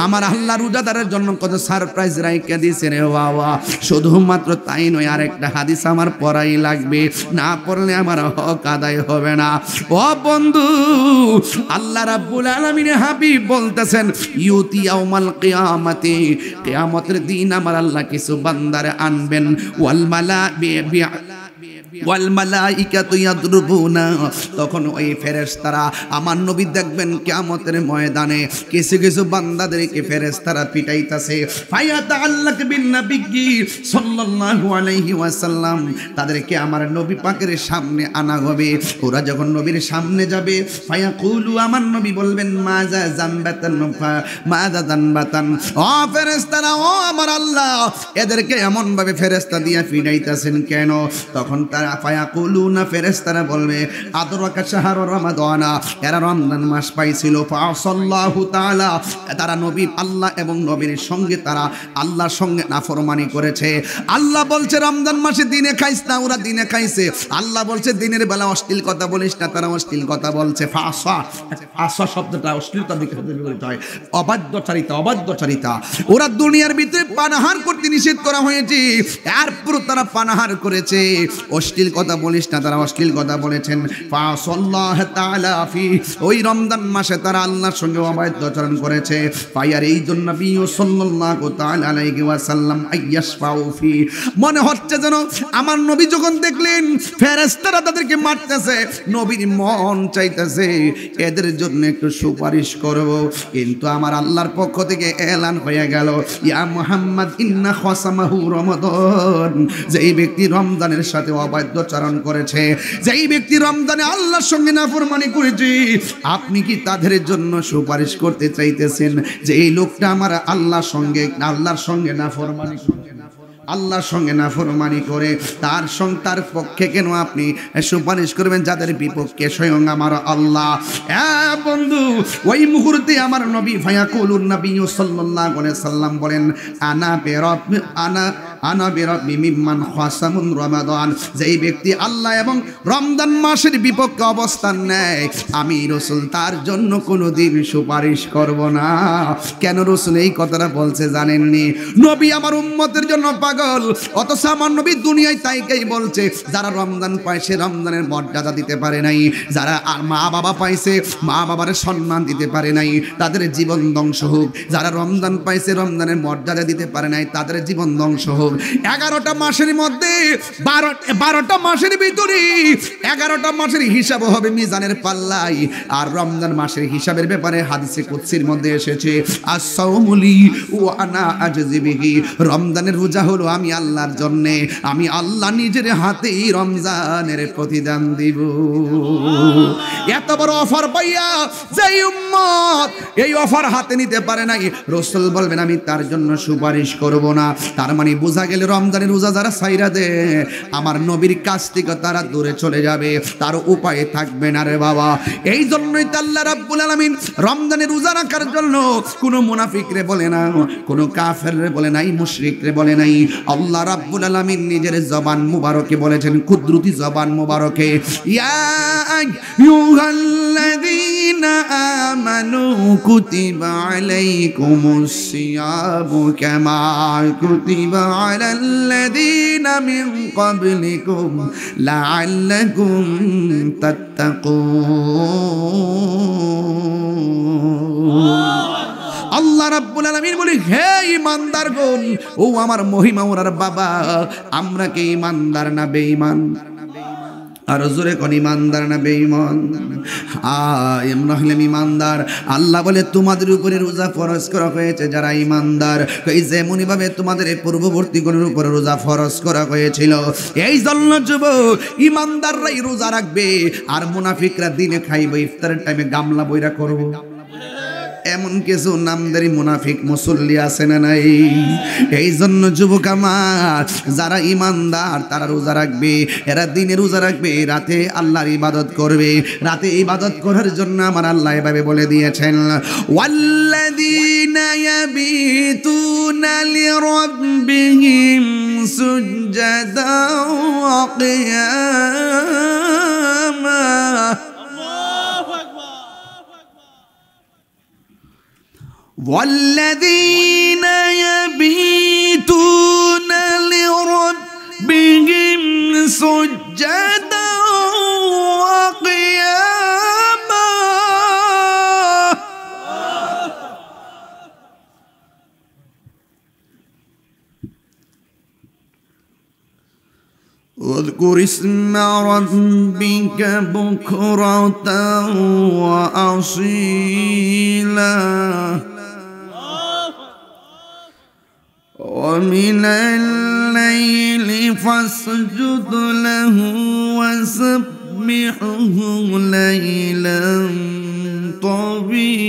আমার আল্লাহ রোজাদারের জন্য কত সারপ্রাইজ রাইখা দিয়েছে রে বাবা। শুধুমাত্র তাই নয়, আরেকটা হাদিস আমার পড়াই লাগবে, না পড়লে আমার হক আদায় হবে না। ও বন্ধু আল্লাহ রাব্বুল আলামিনের হাবিব বলতেছেন ইউতি ইয়াউমাল কিয়ামাতি, কিয়ামতের দিন আমার আল্লাহ কিছু বান্দারে আনবেন, ওয়াল মালাইকাতু ইয়াদরুবুনা, তখন ওই ফেরেশতারা আমার নবী দেখবেন কিয়ামতের ময়দানে কিছু কিছু বান্দাদেরকে ফেরেশতারা পিটাইতাছে। ফায়াতাআল্লাক বিন নবী সাল্লাল্লাহু আলাইহি ওয়াসাল্লাম, তাদেরকে আমার নবী পাকের সামনে আনা হবে। ওরা যখন নবীর সামনে যাবে ফায়াকুলু, আমার নবী বলবেন মাজা জামবাতান মাজা জামবাতান, ও ফেরেশতারা ও আমার আল্লাহ এদেরকে এমন ভাবে ফেরেশতা দিয়া পিটাইতাছেন কেন? তখন তারা ফায়াকুলুনা, ফেরেশতারা বলবে আদরাকা শাহরু রমাদানা, এরা রমজান মাস পাইছিল, ফাসাল্লাহু তাআলা, তারা নবী আল্লাহ এবং নবীর সঙ্গে তারা আল্লাহর সঙ্গে নাফরমানি করেছে। আল্লাহ বলছে রমজান মাসে দিনে খাইস না, ওরা দিনে খাইছে। আল্লাহ বলছে দিনের বেলা অশ্লীল কথা বলিস না, তারা অশ্লীল কথা বলছে। ফাসা, আসা শব্দটা অশ্লীলতা দিকে বলতে হয়, অবাধ্যচারিতা, অবাধ্যচারিতা। ওরা দুনিয়ার ভিতরে পানাহার করতে নিষেধ করা হয়েছে, এরপর তারা পানাহার করেছে। অশ্লীল কথা বলিস না, তারা অশ্লীল কথা বলেছেন। ফাসাল্লাহু তাআলা ফি, ওই রমজান মাসে তারা আল্লাহর সঙ্গে অবাধ্য আচরণ করেছে। ফায়ার এই জন্য নবী সাল্লাল্লাহু তাআলা আলাইহি ওয়াসাল্লাম আইয়াশফাউ ফি, মনে হচ্ছে যেন আমার নবী যখন দেখলেন ফেরেশতারা তাদেরকে মারতেছে, নবীর মন চাইতেছে এদের জন্য একটু সুপারিশ করব, কিন্তু আমার আল্লাহর পক্ষ থেকে এলান হয়ে গেল, ইয়া মুহাম্মদ ইন্না খাসামাহু রমাদান, যেই ব্যক্তি রমজানের সাথে অবাধ্যচারণ করেছে, যেই ব্যক্তি রমজানে আল্লাহর সঙ্গে নাফরমানি করেছে, আপনি কি তাদের জন্য সুপারিশ করতে চাইতেছেন যে এই লোকটা আমার আল্লাহর সঙ্গে নাফরমানি করে, আল্লাহর সঙ্গে নাফরমানি করে তার পক্ষে কেন আপনি সুপারিশ করবেন যাদের বিপক্ষে স্বয়ং আমার আল্লাহ। বন্ধু, ওই মুহূর্তে আমার নবী ফায়াকুলুন নবী সাল্লাল্লাহু আলাইহি সাল্লাম বলেন, আনা বিরাব্বি মিম্মান খাসামুন রমাদান, যেই ব্যক্তি আল্লাহ এবং রমজান মাসের বিপক্ষে অবস্থান নেয়, আমি রাসূল তার জন্য কোনোদিন সুপারিশ করব না। কেন রাসূল এই কথাটা বলছে জানেননি? নবী আমার উম্মতের জন্য পাগল, অথচ আমার নবী দুনিয়ায় তাইকেই বলছে যারা রমজান পাইছে রমজানের মর্যাদা দিতে পারে নাই, যারা আর মা বাবা পাইছে মা বাবার সম্মান দিতে পারে নাই, তাদের জীবন ধ্বংস হোক। যারা রমজান পাইছে রমজানের মর্যাদা দিতে পারে নাই, তাদের জীবন ধ্বংস হোক। 11টা মাসের মধ্যে 12টা মাসের ভিতরে 11টা মাসের হিসাব হবে মিজানের পাল্লায়। আর রমজান মাসের হিসাবের ব্যাপারে হাদিসে কুদসির মধ্যে এসেছে, আস-সাওমুলি ওয়া আনা আজজি বিহি, রমজানের রোজা হলো আমি আল্লাহর জন্য, আমি আল্লাহ নিজের হাতেই রমজানের প্রতিদান দিব। এত বড় অফার পাইয়া যেই উম্মত এই অফার হাতে নিতে পারে নাই, রাসূল বলবেন আমি তার জন্য সুপারিশ করব না। তার মানে বোঝা গেল রমজানের রোজা যারা ছাইরা দেয় আমার নবীর কাছ থেকে তারা দূরে চলে যাবে, তার উপায় থাকবে না রে বাবা। এই জন্যই তো আল্লাহ রাব্বুল আলামিন রমজানের রোজা রাখার জন্য কোনো মুনাফিক রে বলে না, কোনো কাফের রে বলে নাই, মুশরিক রে বলে নাই, আল্লাহ রাব্বুল আলামিন নিজের জবান মুবারকে বলেছেন, কুদরতি জবান মুবারকে, ইয়া আইয়ুহাল্লাযীনা আমানু কুতিবা আলাইকুমুস সিয়ামু কামা কুতিবা আলাল্লাযীনা মিন ক্বাবলিকুম লাআল্লাকুম তাত্তাকুন। আল্লাহ রাব্বুল আলামিন বলে, হে ঈমানদারগণ, ও আমার মহিমা ওরার বাবা, আমরা কি ঈমানদার না বেঈমান? আর জোরে কোন ঈমানদার না বেঈমান? আমরা হলাম ঈমানদার। আল্লাহ বলে তোমাদের উপরে রোজা ফরজ করা হয়েছে যারা ঈমানদার, এই যেমনই ভাবে তোমাদের পূর্ববর্তী গণের উপরে রোজা ফরজ করা হয়েছিল। এই জন্য যুবক ঈমানদাররাই রোজা রাখবে, আর মুনাফিকরা দিনে খাইবে, ইফতারের টাইমে গামলা বইরা করব। এমন কিছু নামদারি মুনাফিক মুসল্লি আছে না নাই? এই জন্য যুবক আমার, যারা ঈমানদার তারা রোজা রাখবে, এরা দিনে রোজা রাখবে, রাতে আল্লাহর ইবাদত করবে। রাতে ইবাদত করার জন্য আমার আল্লাহ এভাবে বলে দিয়েছেন, ওয়াল্লাযীনা ইয়াবিতুনা লিরাব্বিহিম সুজদাও ওয়া কিয়ামা। والذين يبيتون لربهم سجدا وقياما. واذكر اسم ربك بكرة وأصيلا ومن الليل فاسجد له وسبحه ليلا طويلا.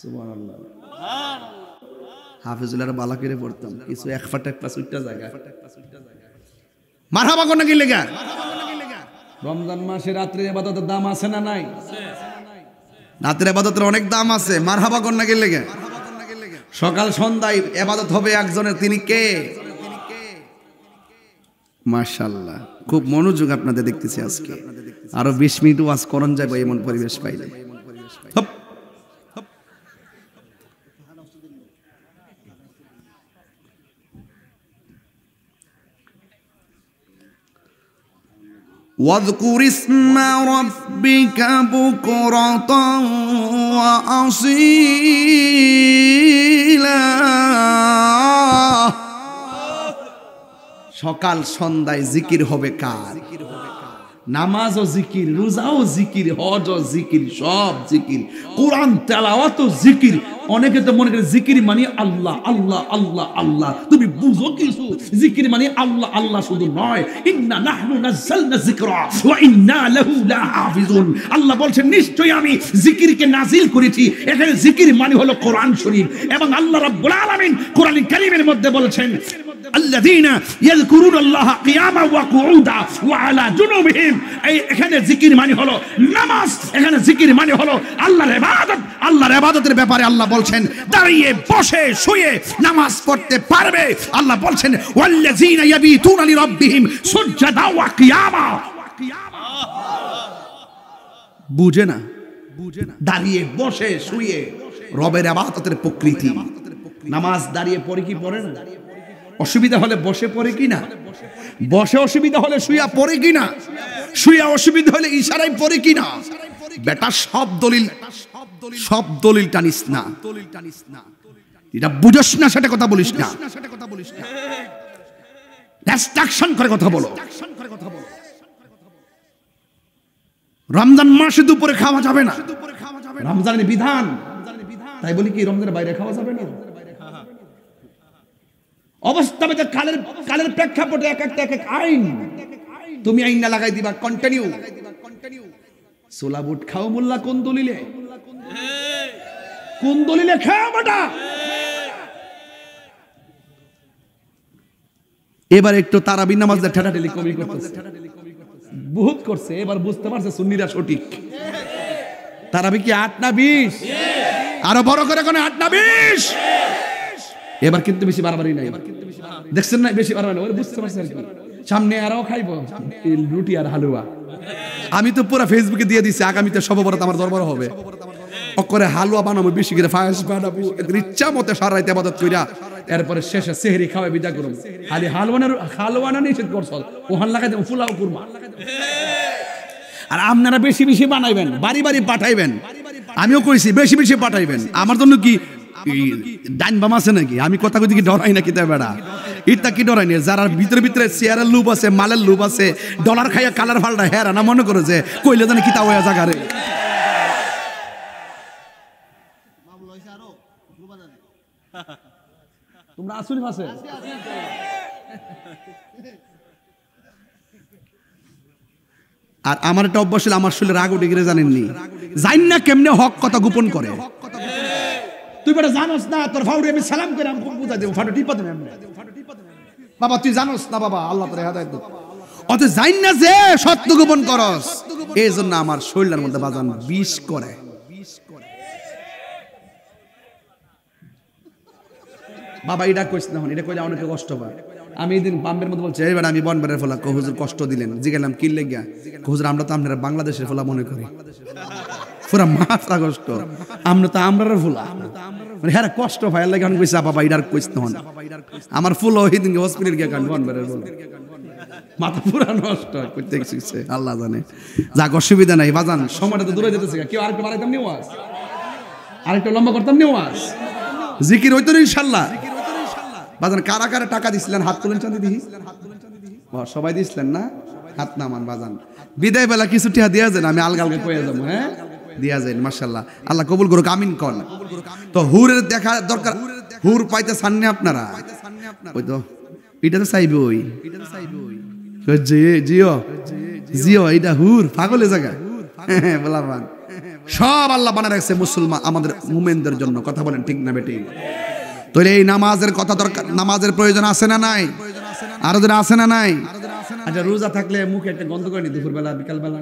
سبحان الله. হাফেজুল্লাহর বালা করে পড়তাম, কিছু এক ফাটা পাঁচটা জায়গা মারহাবা কোন কি লেগা। রমজান মাসে রাত্রে ইবাদতের দাম আছে না নাই? রাতের ইবাদতের অনেক দাম আছে। মারহাবা কোন কি লেগা। সকাল সন্ধ্যায় ইবাদত হবে একজনের, তিনি কে? মাশাআল্লাহ, খুব মনোযোগ আপনাদের দেখতেছি আজকে। আরো 20 মিনিট ওয়াজ করন যাবে এমন পরিবেশ পাইলে। واذكر اسم ربك بكرة وأصيلا সকাল সন্ধ্যায় জিকির হবে কার? নামাজও জিকির, রোজাও জিকির, হজও জিকির, সব জিকির, কোরআন তেলাওয়াতও জিকির। অনেকে তো মনে করে জিকির মানে আল্লাহ আল্লাহ আল্লাহ আল্লাহ। তুমি বুঝো কিছু? জিকির মানে আল্লাহ আল্লাহ শুধু নয়, ইন্না নাহনু নাযালনা যিকরা ওয়া ইন্না লাহু লাহাফিজুন। আল্লাহ বলছেন নিশ্চয়ই আমি জিকিরকে নাজিল করেছি। এখানে জিকির মানে হলো কোরআন শরীফ। এবং আল্লাহ রাব্বুল আলামিন কোরআন কারীমের মধ্যে বলেছেন আল্লাযীনা ইয়াযকুরুনাল্লাহা কিয়ামা ওয়া কুউদা ওয়া আলা জুনুবিহিম। এখানে জিকির মানে হলো নামাজ, এখানে জিকির মানে হলো আল্লাহর ইবাদত। আল্লাহর ইবাদতের ব্যাপারে আল্লাহ বলছেন দাঁড়িয়ে বসে শুয়ে নামাজ পড়তে পারবে। আল্লাহ বলছেন ওয়াল্লাযীনা ইয়াবিতুনা লিরাব্বিহিম সুজদা ওয়া কিয়ামা। বুঝে না? দাঁড়িয়ে বসে শুয়ে রবের ইবাদতের প্রকৃতি। নামাজ দাঁড়িয়ে পড়ে কি পড়ে না? অসুবিধা হলে বসে পড়ে কি না? বসে অসুবিধা হলে শুয়া পড়ে কি না? শুয়া অসুবিধা হলে ইশারায় পড়ে কি না? বেটা সব দলিল টানিস না। এটা বুঝস না সেটা কথা বলিস না। রেস্ট্রিকশন করে কথা বলো। রমজান মাসে দুপুরে খাওয়া যাবে না, রমজানের বিধান। তাই বলি কি রমজানের বাইরে খাওয়া যাবে না? অবস্থা কালের প্রেক্ষাপটে এক একটা এক এক আইন। তুমি আইন না লাগাই দিবা কন্টিনিউ। সোলা বুট খাও মোল্লা কোন দলিলে? কোন দলিলে খাও বেটা? এবার একটু তারাবির নামাজের ঠাটাঠাটি কমি করতেছে, বহুত করছে। এবার বুঝতে পারছে সুন্নিরা সঠিক। তারাবি কি 8 না 20? আরো বড় করে কোন 8 না 20? এবার কিন্তু বেশি বাড়াবাড়ি নাই, দেখছেন না? বেশি বাড়াবাড়ি ওরে বুঝতে পারছেন আর কি। সামনে আরো খাইবো রুটি আর হালুয়া। আমি তো পুরো ফেসবুকে দিয়ে দিছি আগামীতে সববরাত আমার দরবার হবে। অকরে হালুয়া বানাবো, বেশি করে ফায়াস বানাবো, ইচ্ছা মতে সারাইতে ইবাদত কইরা এরপরে শেষে সেহরি খাওয়া বিদা করব। খালি হালুয়া না নিষেধ করছ, ওহান লাগাই দেব ফুলাও কুরমা। আর আপনারা বেশি বেশি বানাইবেন, বাড়ি বাড়ি পাঠাইবেন। আমিও কইছি বেশি বেশি পাঠাইবেন। আমার জন্য কি ডাইন বাম আছে নাকি? আমি কথা কই কি ডরাই নাকি? তা বেড়া এটা কি ডরাই না? যারা ভিতরে ভিতরে চেয়ারের লুপ আছে, মালের লুপ আছে, ডলার খাইয়া কালার ফালটা হেরা না মনে করে যে কইলে জানি কিতা হইয়া জাগারে। তোমরা আসলে আছে আর আমার একটা অভ্যাস ছিল, আমার শরীরে রাগ উঠে গেলে জানেননি, জান না কেমনে হক কথা গোপন করে। তুই বেটা জানোস না তোর ফাউরে আমি সালাম করে আমি বুঝাই দেব, ফাটো টিপা দেব এমনি। বাবা তুই জানোস না বাবা, আল্লাহ তোরে হেদায়েত দেব। অত জান না যে সত্য গোপন করস, এই জন্য আমার শরীরের মধ্যে বাজান বিষ করে। বাবা এটা কইস না, এটা কইলে অনেকে কষ্ট পায়। আমি এদিন পাম্পের মধ্যে বলছি, এইবার আমি বনবের ফলা হুজুর কষ্ট দিলেন। জিগেলাম কি লেগা? হুজুর আমরা তো আপনারা বাংলাদেশের ফলা মনে করি, পুরা মাথা কষ্ট। আমরা তো আমরার ফুলা, হ্যাঁ কষ্ট ভাইয়ার লাগে। আমি কইছি বাবা এটার কইস না, আমার ফুল ওই দিন হসপিটাল গিয়ে কান বনবের ফলা মাথা পুরা নষ্ট করতে শিখছে, আল্লাহ জানে। যাক অসুবিধা নাই বাজান, সময়টা তো দূরে যেতেছে। কেউ আরেকটা বাড়াইতাম নিও আস, আরেকটা লম্বা করতাম নিও আস, জিকির হইতো ইনশাল্লাহ। বাজান কারা কারা টাকা দিছিলেন হাত তুলেন, চাঁদি দিহি সবাই দিছিলেন না? হাত নামান বাজান। বিদায় বেলা কিছু টিহা দিয়া যান, আমি আলগা আলগা কয়ে যাবো। হ্যাঁ দিয়া যান, মাশাআল্লাহ, আল্লাহ কবুল করুক, আমিন কন। তো হুরের দেখা দরকার, হুর পাইতে চাননি আপনারা? ওই তো এটা তো চাইবে, ওই জিও জিও এইটা হুর পাগলের জায়গা বলাবান সব আল্লাহ বানা রাখছে মুসলমান আমাদের মুমিনদের জন্য। কথা বলেন ঠিক না বেটি? তাহলে এই নামাজের কথা দরকার, নামাজের প্রয়োজন আছে না নাই? আরো যারা আছে না নাই? আচ্ছা রোজা থাকলে মুখে একটা গন্ধ করে নি, দুপুরবেলা বিকালবেলা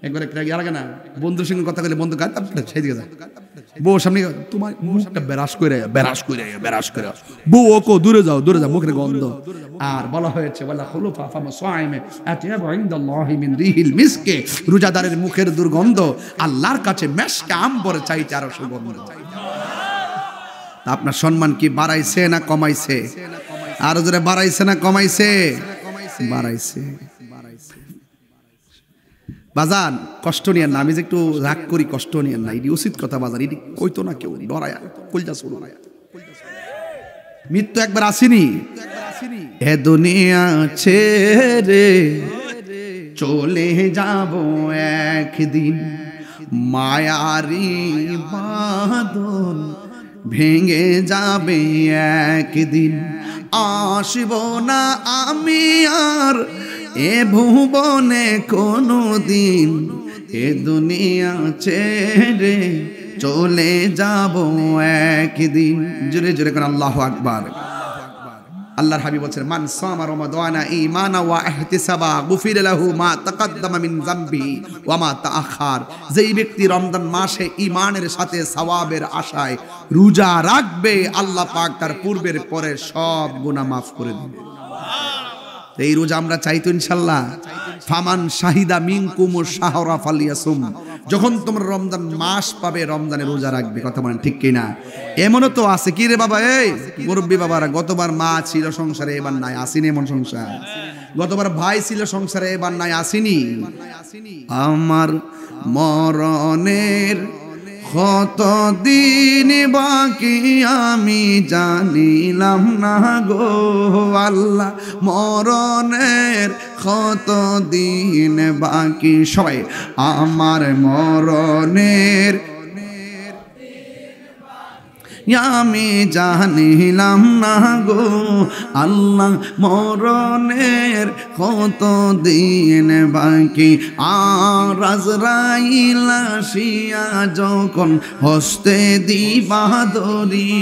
একবার একটা লাগে না, বন্ধুর সঙ্গে কথা বলে বন্ধু সেদিকে যায়, বউ সামনে তোমার মুখটা বেরাস করে বেরাস করে বেরাস করে, বউ ওকো দূরে যাও দূরে যাও, মুখের গন্ধ। আর বলা হয়েছে ওয়ালা খুলুফা ফামা সাইমে আতিয়াবু ইনদাল্লাহি মিন রিহিল মিসকে, রোজাদারের মুখের দুর্গন্ধ আল্লাহর কাছে মেশকে আম্বর চাইতে আরো সুগন্ধ। আপনার সম্মান কি বাড়াইছে না কমাইছে? আরো জোরে বাড়াইছে না কমাইছে? বাড়াইছে। বাজান কষ্ট নিয়েন না, আমি যে একটু রাগ করি, কষ্ট নিয়েন না, এটি উচিত কথা বাজান, এটি কইতো না কেউ, ডরায়া কলজা শুরু। মৃত্যু একবার আসেনি, এ দুনিয়া ছেড়ে চলে যাব একদিন, মায়ারি বাঁধন ভেঙে যাবে একদিন, আসব না আমি আর এ ভুবনে কোনো দিন, এ দুনিয়া ছেড়ে চলে যাব একদিন। জোরে জোরে করে আল্লাহু আকবার। আল্লাহর হাবিব বলেন, মান সামা রমাদানা ঈমানা ওয়া ইহতিসাবা গুফিরা লাহু মা তাকাদ্দামা মিন যামবিহি ওয়া মা তাআখার। যেই ব্যক্তি রমজান মাসে ঈমানের সাথে সওয়াবের আশায় রোজা রাখবে, আল্লাহ পাক তার পূর্বের পরের সব গুনাহ মাফ করে দিবে। এই রোজা আমরা চাই তো ইনশাআল্লাহ। ফামান শাহিদা মিনকুমুশ শাহরা ফালিয়াসুম। যখন তোমরা রমজান মাস পাবে, রমজানে রোজা রাখবে। কথা বলেন ঠিক কি না? এমনও তো আছে কি রে বাবা, এই মুরব্বী বাবারা, গতবার মা ছিল সংসারে, এবার নাই, আসেনি এমন সংসার। গতবার ভাই ছিল সংসারে, এবার নাই, আসেনি। আমার মরণের কত দিন বাকি আমি জানিলাম না গো আল্লাহ, মরণের কত দিন বাকি। সবাই, আমার মরণের আমি জানিলাম না গো আল্লাহ, মরণের কত দিন বাকি। আর আজরাইল আসিয়া যখন হস্তে দিবা দড়ি,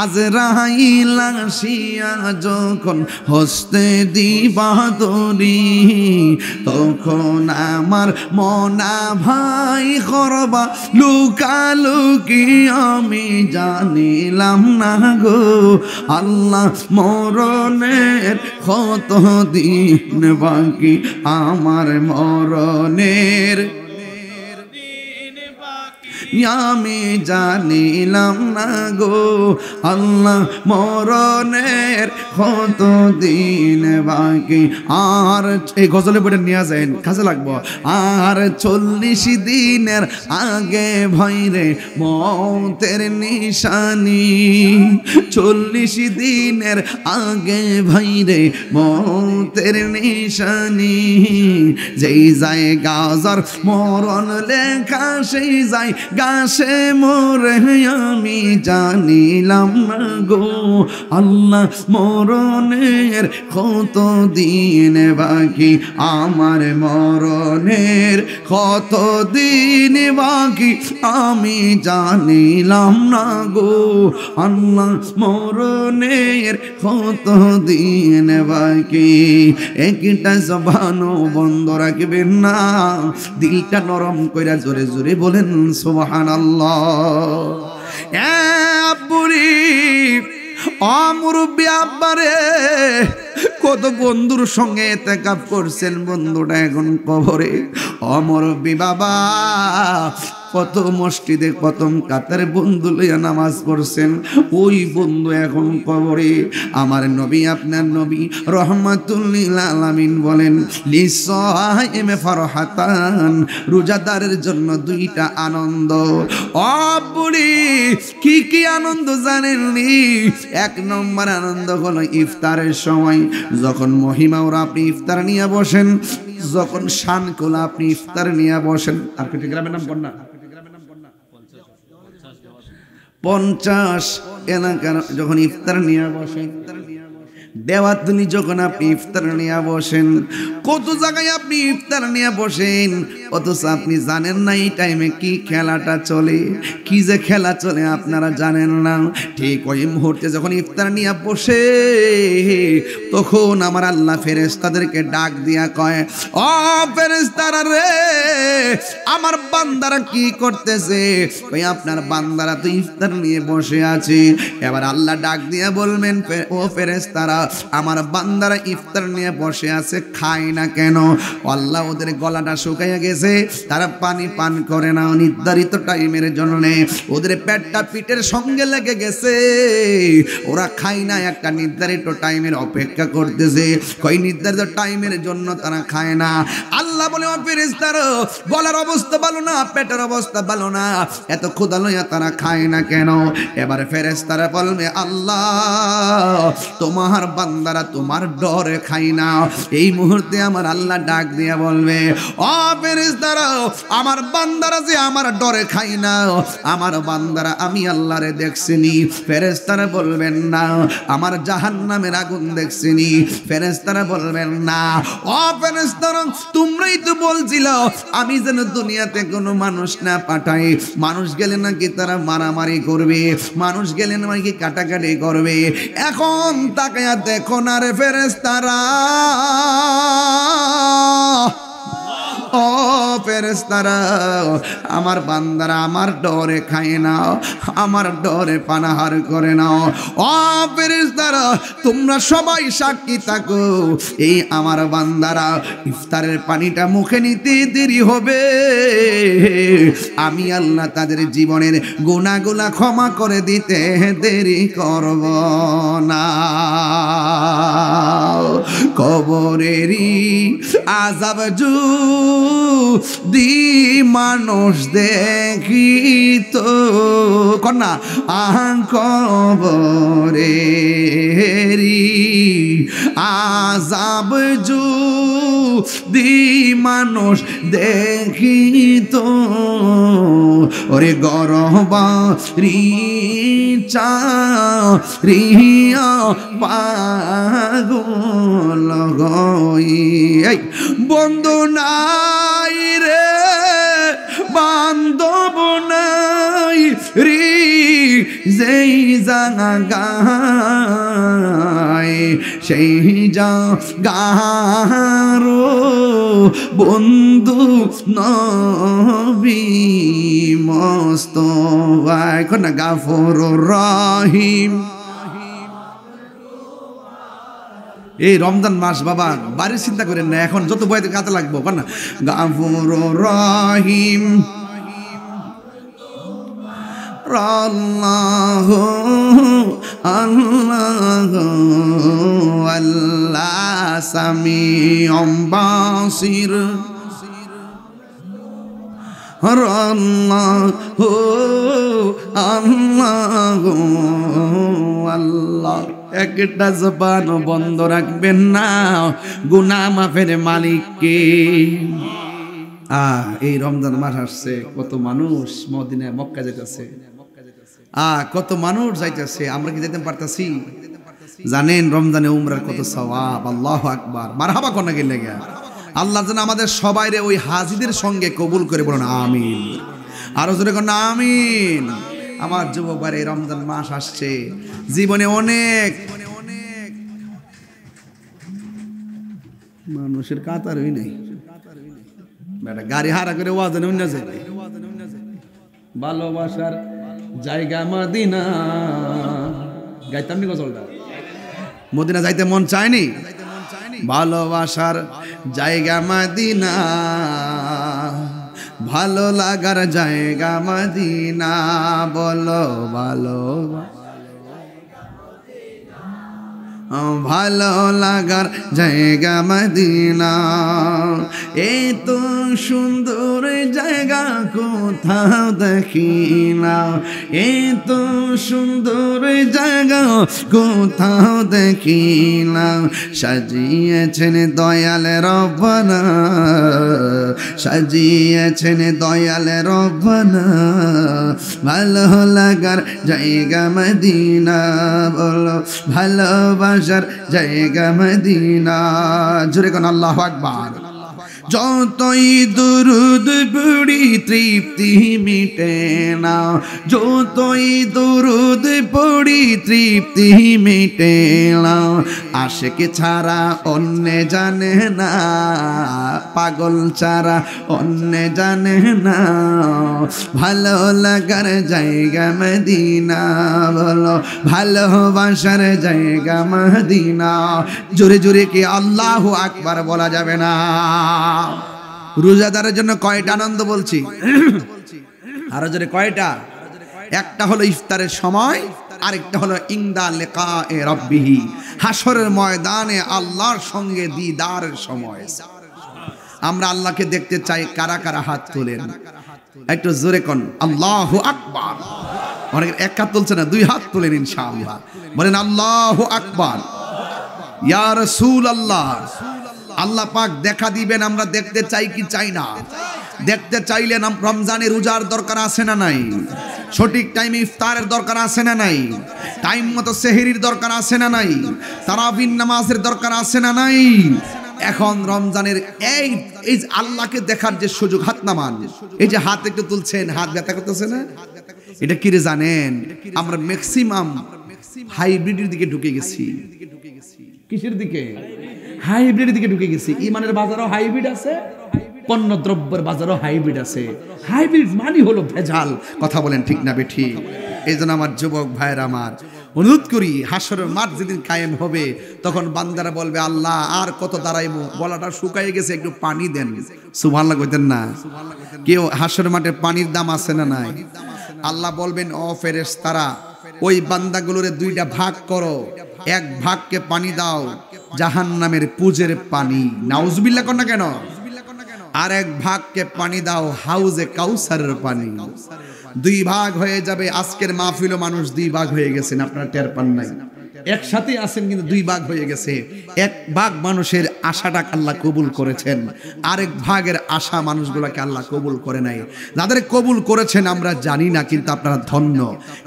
আজরাইল আসিয়া যখন হস্তে দিবা দড়ি, তখন আমার মনা ভাই করবা লুকালুকি আমি জানিলাম না গো আল্লাহ, মরণের কত দিন বাকি। আমার মরণের আমি জানিলাম না গো আল্লাহ, মরণের কত দিন বাকি। আর এই গজলে বইটা নিয়ে যায়, কাজে লাগবো। আর 40 দিনের আগে ভয়রে মৌতের নিশানি, 40 দিনের আগে ভয়রে মৌতের নিশানি। যেই যায় গাজার মরণ লেখা, সেই যায় গাছে মোরে আমি জানিলাম না গো আল্লাহ, মরণের কত দিন বাকি। আমার মরণের কত দিন বাকি আমি জানিলাম না গো আল্লাহ, মরণের কত দিন বাকি। একটা জবানও বন্ধ রাখবেন না, দিলটা নরম কইরা জোরে জোরে বলেন সুবহানাল্লাহ। বুড়ি মুরব্বী আব্বারে, কত বন্ধুর সঙ্গে এতেকাফ করছেন, বন্ধুটা এখন কবরে। মুরব্বী বাবা, কত মসজিদে প্রথম কাতারে বন্ধু লইয়া নামাজ পড়ছেন, ওই বন্ধু এখন কবরে। আমার নবী, আপনার নবী রহমাতুল লিল আলামিন বলেন, লিসাইমে ফারহাতান, রোজাদারের জন্য 2টা আনন্দ। ও বুড়ি, কি কি আনন্দ জানেননি? 1 নম্বর আনন্দ হলো ইফতারের সময়, যখন মহিমা ওরা আপনি ইফতার নিয়ে বসেন, যখন শান কোলা আপনি ইফতার নিয়ে বসেন। আর কি গ্রামের নাম বন্যা 50 এলাকার যখন ইফতার নিয়ে বসেন, দেওয়াতুনি যখন আপনি ইফতার নিয়ে বসেন, কত জায়গায় আপনি ইফতার নিয়ে বসেন, অথচ আপনি জানেন না এই টাইমে কি খেলাটা চলে, কি যে খেলা চলে আপনারা জানেন না। ঠিক ওই মুহূর্তে যখন ইফতার নিয়ে বসে, তখন আমার আল্লাহ ফেরেশতাদেরকে ডাক দিয়া কয়, ও ফেরেশতারা রে, আমার বান্দারা কি করতেছে? ওই আপনার বান্দারা তো ইফতার নিয়ে বসে আছে। এবার আল্লাহ ডাক দিয়া বলবেন, ও ফেরেশতারা, আমার বান্দারা ইফতার নিয়ে বসে আছে, খায় না কেন? আল্লাহ ওদের গলাটা শুকাইয়া গেছে, তারা পানি পান করে না নির্ধারিত টাইমের জন্য, ওদের পেটটা পিঠের সঙ্গে লেগে গেছে, ওরা খায় না, একটা নির্ধারিত টাইমের অপেক্ষা অপেক্ষা করতেছে, কই নির্ধারিত টাইমের জন্য তারা খায় না। আল্লাহ বলে ও ফেরেশতারা, গলার অবস্থা ভালো না, পেটের অবস্থা ভালো না, এত ক্ষুধা লইয়া তারা খায় না কেন? এবার ফেরেশতারা বলবে, আল্লাহ তোমার বান্দারা তোমার ডরে খায় না। এই মুহূর্তে আমার আল্লাহ ডাক দিয়া বলবে, ও ফেরেশতারা, আমার বান্দারা যে আমার ডরে খায় না, আমার বান্দারা আমি আল্লাহরে দেখছিনি। ফেরেশতারা বলবেন না, আমার জাহান্নামের আগুন দেখছিনি। ফেরেশতারা বলবেন না, ও ফেরেশতারা তোমরাই তো বলছিল আমি যেন দুনিয়াতে কোনো মানুষ না পাঠাই, মানুষ গেলে নাকি তারা মারামারি করবে, মানুষ গেলে নাকি কাটাকাটি করবে। এখন তাকায়া দেখো না রে ফেরেশতারা, ও ফেরেশতারা, আমার বান্দারা আমার ডরে খায় না, আমার ডরে পানাহার করে না। ও ফেরেশতারা তোমরা সবাই সাক্ষী থাকো, এই আমার বান্দারা ইফতারের পানিটা মুখে নিতে দেরি হবে, আমি আল্লাহ তাদের জীবনের গুনাহগুলো ক্ষমা করে দিতে দেরি করব না। কবরেরই আযাব দি মানুষ দেখিত, কন্যা কবরেরই আযাব দি মানুষ দেখিত, ওরে গরবারি রিয়া পাগল গই, বন্ধু নাই রে বান্ধব নাই রে, যেই জাগায় সেই জাগার বন্ধু নবী মুস্তাফা, কোন গাফুরুর রহিম। এই রমজান মাস বাবা বাড়ির চিন্তা করেন না, এখন যত বইতে কাজে লাগবো না। গাফুরুর রহিম আল্লাহ আল্লাহ আল্লাহ সামিউম বাসির, আল্লাহ আল্লাহ আল্লাহ। একটা জবান বন্ধ রাখবেন না, গুনাহ মাফের মালিককে। এই রমজান মাস আসছে, কত মানুষ মদিনায় মক্কা যাইতেছে, কত মানুষ যাইতেছে, আমরা কি যেতে পারতাছি? জানেন রমজানে উমরার কত সওয়াব, আল্লাহু আকবার, মারহাবা কোন গেলে গা। আল্লাহ যেন আমাদের সবাইরে ওই হাজীদের সঙ্গে কবুল করে, বলুন আমিন। আরো জোরে কোন আমিন। আমার যুবক ভাই, এই রমজান মাস আসছে, জীবনে অনেক মানুষের কাতারই নেই, বেটা গাড়ি হারা করে ওয়াজনে উন্না যাবে। ভালোবাসার জায়গা মদিনা, গাইতাম নি গজলটা, মদিনা যাইতে মন চায়নি, ভালোবাসার জায়গা মদিনা, ভালো লাগার জায়গা মদিনা, বলো ভালো ভালো লাগার জায়গা মদিনা, এই তো সুন্দর জায়গা কোথাও দেখি না, এই তো সুন্দর জায়গা কোথাও দেখি না, সাজিয়েছেন দয়াল রব্বানা, সাজিয়েছেন দয়াল রব্বানা, ভালো লাগার জায়গা মদিনা, বলো ভালোবাসার জায়গা মদিনা। জোরে কোন আল্লাহু আকবার। যতই দুরুদ পড়ি তৃপ্তি মিটে না, যতই দুরুদ পড়ি তৃপ্তি মিটে না, আশিক ছাড়া অন্য জানে না, পাগল ছাড়া অন্য জানে না, ভালো লাগার জায়গা মদিনা, বলো ভালোবাসার জায়গা মদিনা। জোরে জোরে কি আল্লাহু আকবার বলা যাবে না? রোজাদারের জন্য কয়টা আনন্দ বলছি, আরো জোরে কয়টা? একটা হলো ইফতারের সময়, আরেকটা হলো ইনদা লিকায়ে রাব্বিহি, হাসরের ময়দানে আল্লাহর সঙ্গে দিদারের সময়। আমরা আল্লাহকে দেখতে চাই, কারা কারা হাত তোলেন একটু জোরে কোন আল্লাহু আকবার। অনেক এক হাত তুলছে না, দুই হাত তোলেন ইনশাআল্লাহ, বলেন আল্লাহু আকবার। ইয়া রাসূলুল্লাহ, আল্লাহ পাক দেখা দিবেন, আমরা দেখতে চাই কি চাই না? দেখতে চাইলে রমজানের রোজার দরকার আছে না নাই? সঠিক টাইমে ইফতারের দরকার আছে না নাই? টাইম মতো সেহরির দরকার আছে না নাই? তারাবির নামাজের দরকার আছে না নাই? এখন রমজানের এই আল্লাহকে দেখার যে সুযোগ, হাত নামান, এই যে হাত একটু তুলছেন, হাত ব্যথা করতেছে না? এটা কি রে জানেন? আমরা ম্যাক্সিমাম হাইব্রিডের দিকে ঢুকে গেছি। কিসের দিকে? হাইব্রিডের দিকে ঢুকে গেছি। ইমানের বাজারও হাইব্রিড আছে, পণ্য দ্রব্যের বাজারও হাইব্রিড আছে। হাইব্রিড মানে হলো ভেজাল। কথা বলেন ঠিক না বেঠি? এই জন্য আমার যুবক ভাইয়ের আমার অনুরোধ করি, হাসরের মাঠ যেদিন কায়েম হবে তখন বান্দারা বলবে আল্লাহ আর কত দাঁড়াইবো, গলাটা শুকায় গেছে, একটু পানি দেন। সুবহানাল্লাহ কইতেন না? কেউ হাসরের মাঠে পানির দাম আছে না নাই? আল্লাহ বলবেন ও ফেরেশতারা, ওই বান্দাগুলোরে দুইটা ভাগ করো, এক ভাগকে পানি দাও জাহান্নামের পুজের পানি, নাউজুবিল্লাহ কর না কেন? আর এক ভাগকে পানি দাও হাউজে কাউসারের পানি। দুই ভাগ হয়ে যাবে। আজকের মাহফিলও মানুষ দুই ভাগ হয়ে গেছেন, আপনারা টের পান নাই। একসাথে আছেন কিন্তু দুই ভাগ হয়ে গেছে। এক ভাগ মানুষের আশাটা আল্লাহ কবুল করেছেন, আরেক ভাগের আশা মানুষগুলোকে আল্লাহ কবুল করে নাই। যাদের কবুল করেছেন আমরা জানি না, কিন্তু আপনারা ধন্য।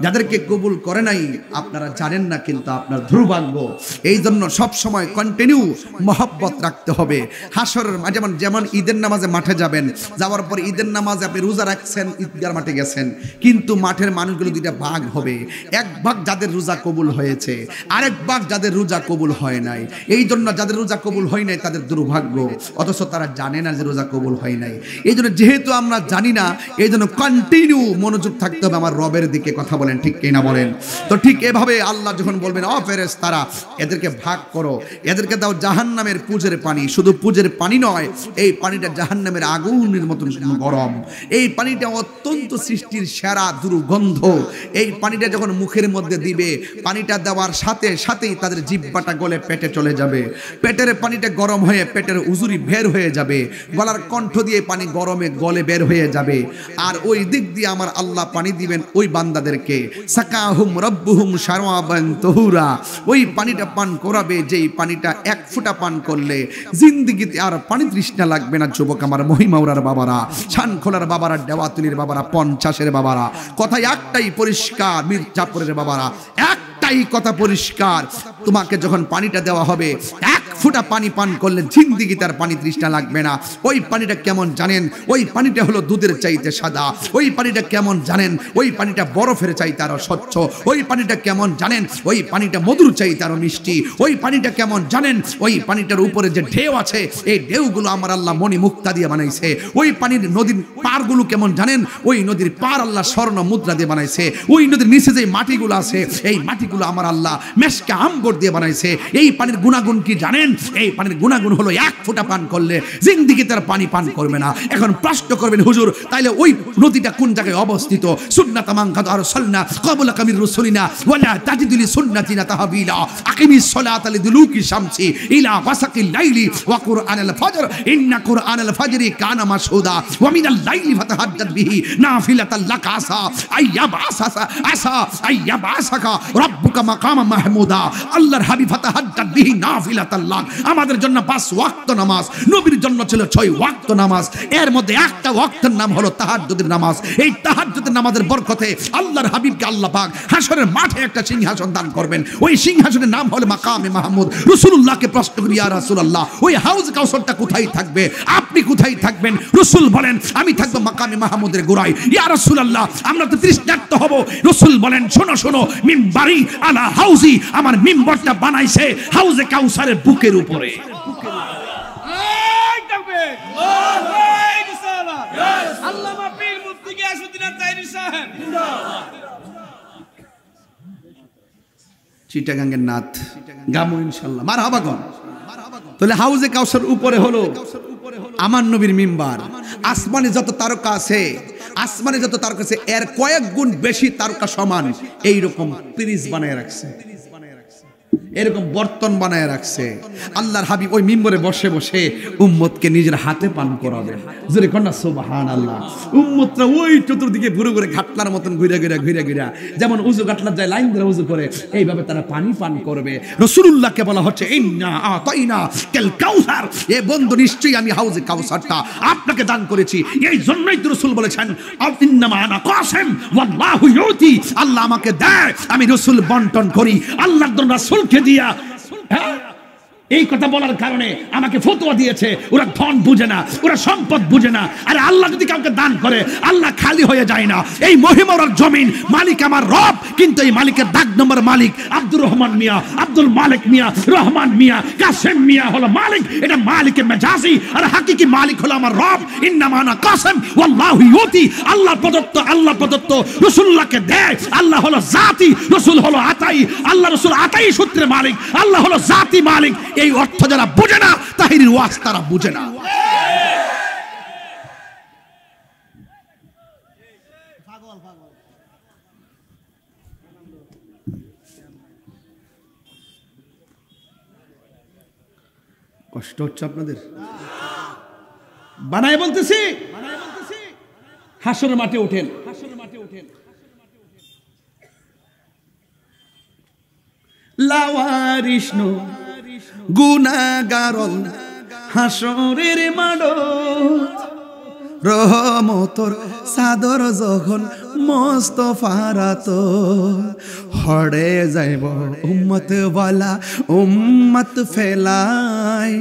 যাদেরকে কবুল করে নাই আপনারা জানেন না, কিন্তু আপনার দুর্ভাগ্য। এই জন্য সবসময় কন্টিনিউ মহব্বত রাখতে হবে। হাসরের যেমন ঈদের নামাজে মাঠে যাবেন, যাওয়ার পর ঈদের নামাজে আপনি রোজা রাখছেন, ঈদগার মাঠে গেছেন, কিন্তু মাঠের মানুষগুলো দুইটা ভাগ হবে। এক ভাগ যাদের রোজা কবুল হয়েছে, আরেক ভাগ যাদের রোজা কবুল হয় নাই। এই জন্য যাদের রোজা কবুল হয় নাই তাদের দুর্ভাগ্য, অথচ তারা জানে না যে রোজা কবুল হয় নাই। এই জন্য যেহেতু আমরা জানি না, এই জন্য কন্টিনিউ মনোযোগ থাকতে হবে আমার রবের দিকে। কথা বলেন ঠিক কিনা বলেন? তো ঠিক এভাবে আল্লাহ যখন বলবেন ও ফেরেশতারা এদেরকে ভাগ করো, এদেরকে দাও জাহান্নামের পুজের পানি। শুধু পুজের পানি নয়, এই পানিটা জাহান্নামের আগুনের মতন গরম। এই পানিটা অত্যন্ত সৃষ্টির সেরা দুর্গন্ধ। এই পানিটা যখন মুখের মধ্যে দিবে, পানিটা দেওয়ার সাথে সাথেই তাদের জিহ্বাটা গলে পেটে চলে যাবে। পেটের পানিটা গরম হয়ে পেটের উজুরি বের হয়ে যাবে, গলার কণ্ঠ দিয়ে পানি গরমে গলে বের হয়ে যাবে। আর ওই দিক দিয়ে আমার আল্লাহ পানি দিবেন ওই বান্দাদেরকে, সাকাহুম রাব্বুহুম শারাবান তাহুরা। ওই পানিটা পান করাবে, যেই পানিটা এক ফোঁটা পান করলে জিন্দেগিতে আর পানি তৃষ্ণা লাগবে না। যুবক আমার, মহিমাউরার বাবারা, শানখোলার বাবারা, দেওয়াতুলির বাবারা, 50-এর বাবারা, কথা একটাই পরিষ্কার, মির্জাপুরের বাবারা একটাই কথা পরিষ্কার, তোমাকে যখন পানিটা দেওয়া হবে এক ফোঁটা পানি পান করলে জিন্দেগি তার পানি তৃষ্ণা লাগবে না। ওই পানিটা কেমন জানেন? ওই পানিটা হলো দুধের চাইতে সাদা। ওই পানিটা কেমন জানেন? ওই পানিটা বরফের চাইতে আরো স্বচ্ছ। ওই পানিটা কেমন জানেন? ওই পানিটা মধুর চাইতে আরো মিষ্টি। ওই পানিটা কেমন জানেন? ওই পানিটার উপরে যে ঢেউ আছে, এই ঢেউগুলো আমার আল্লাহ মণি মুক্তা দিয়ে বানাইছে। ওই পানির নদীর পারগুলো কেমন জানেন? ওই নদীর পার আল্লাহ স্বর্ণ মুদ্রা দিয়ে বানাইছে। ওই নদীর নিচে যে মাটিগুলো আছে, এই মাটিগুলো আমার আল্লাহ মেশকা আম্বর দিয়ে বানাইছে। এই পানির গুণাগুণ কি জানেন? এই পানির গুণাগুণ হলো এক ফোঁটা পান করলে জিন্দেগি তার পানি পান করবে না। এখন প্রশ্ন করবেন হুজুর, তাইলে ওই নদীটা কোন জায়গায় অবস্থিত? সুন্নাত মান কাদ আরসালনা ক্বাবলা কামির রাসূলিনা ওয়ালা তাজিদুলি সুন্নাতিনা তাহবিলা আকিমিস সালাতা লিদুলুকি শামসি ইলা ওয়াসাকিল লাইলি ওয়া কুরআনাল ফজর ইন্না কুরআনাল ফজরি কানা মাশহুদা ওয়া মিনাল লাইলি ফাতাহাজ্জাদ বিহি নাফিলাতাল লাকা আসা আইয়াবাসাকা রাব্বুকা মাকামা মাহমুদা। আল্লাহর হাবিব ফাতাহাজ্জাদ বিহি নাফিলাতাল লাক। আমাদের জন্য 5 ওয়াক্ত নামাজ, নবীর জন্য ছিল 6 ওয়াক্ত নামাজ। এর মধ্যে একটা ওয়াক্তের নাম হলো তাহাজ্জুদের নামাজ। এই তাহাজ্জুদের নামাজের বরকতে আল্লাহর হাবিবকে আল্লাহ পাক হাশরের মাঠে একটা সিংহাসন দান করবেন। ওই সিংহাসনের নাম হলো মাকামে মাহমুদ। রাসূলুল্লাহকে প্রশ্ন করি, ইয়া রাসূলুল্লাহ, ওই হাউজ কাউসারটা কোথায় থাকবে? আপনি কোথায় থাকবেন? রাসূল বলেন, আমি থাকবো মাকামে মাহমুদের গোড়ায়। ইয়া রাসূলুল্লাহ, আমরা তো তৃষ্ণার্ত হব। রাসূল বলেন, শোনো শোনো, মিম্বারি আলা হাউজি, আমার মিম্বরটা বানাইছে হাউজে কাউসারের বুকের উপরে। আল্লামা পীর মুফতি গিয়াসউদ্দিন আতাইরি সাহেব চিটাগাঙ্গের নাথ গামু ইনশাআল্লাহ, মারহাবা কোন। তাহলে হাউজে কাউসার উপরে হলো আমার নবীর মিম্বার। আসমানে যত তারকা আছে আসমানে যত তারকা আছে এর কয়েক গুণ বেশি তারকা সমান এইরকম পিরিজ বানায় রাখছে, এরকম বর্তন বানায় রাখছে। আল্লাহর হাবিব ওই মিম্বরে বসে বসে উম্মতকে নিজের হাতে পান করাবে। জোরে কন্যা সুবহানাল্লাহ। উম্মতরা ওই চতুর্দিকে ঘুরে ঘুরে ঘাটলার মতন ঘুরে ঘুরে ঘুরে ঘুরে, যেমন উজু ঘাটলার যায় লাইন ধরে উজু করে, এইভাবে তারা পানি পান করবে। রাসূলুল্লাহকে বলা হচ্ছে ইন্না আতাইনা কাল কাউসার, এ বন্ধু নিশ্চয়ই আমি হাউজে কাউসারটা আপনাকে দান করেছি। এই জন্যই তো রাসূল বলেছেন ইন্নামা আনা কাসিম ওয়াল্লাহু ইউতি, আল্লাহ আমাকে দেয়, আমি রাসূল বন্টন করি। আল্লাহর জন্য রাসূলকে দিয়া, এই কথা বলার কারণে আমাকে ফতোয়া দিয়েছে। ওরা ধন বুঝে না, ওরা সম্পদ বুঝে না। আরে আল্লাহ যদি কাউকে দান করে আল্লাহ খালি হয়ে যায় না। এই মহিমার জমিন মালিক আমার রব, কিন্তু এই মালিকের দাগ নম্বর মালিক আব্দুর রহমান মিয়া, আব্দুল মালিক মিয়া, রহমান মিয়া, কাসেম মিয়া হলো মালিক। এটা মালিকে মেজাজি, আর হাকিকি মালিক হলো আমার রব। ইন্নামা আনা কাসেম ওয়াল্লাহু ইউতি, আল্লাহ প্রদত্ত, আল্লাহ প্রদত্ত রাসূলুল্লাহকে দেয়। আল্লাহ হলো জাতি, রাসূল হলো আতাই। আল্লাহ রাসূল আতাই সূত্রে মালিক, আল্লাহ হলো জাতি মালিক। এই অর্থ যারা বুঝে না তাহিরির ওয়াজ তারা বুঝে না। কষ্ট হচ্ছে আপনাদের? বানায় বলতেছি, হাসরের মাঠে ওঠেন, লাওয়ারিষ্ণ গুনাহগারন হাসরের মাঠত, রহমতর সাদর যখন মোস্তফার তো হড়ে যাইব উম্মত ওয়ালা উম্মত ফেলাই,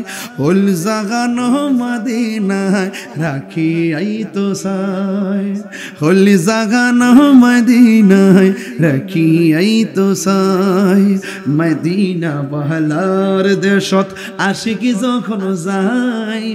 উল জাগান মদিনায় রাখি আই তো সাই, উল জাগান মদিনায় রাখি আই তো সাই। মদিনা বহলার দেশত আশিকি যখন যাই,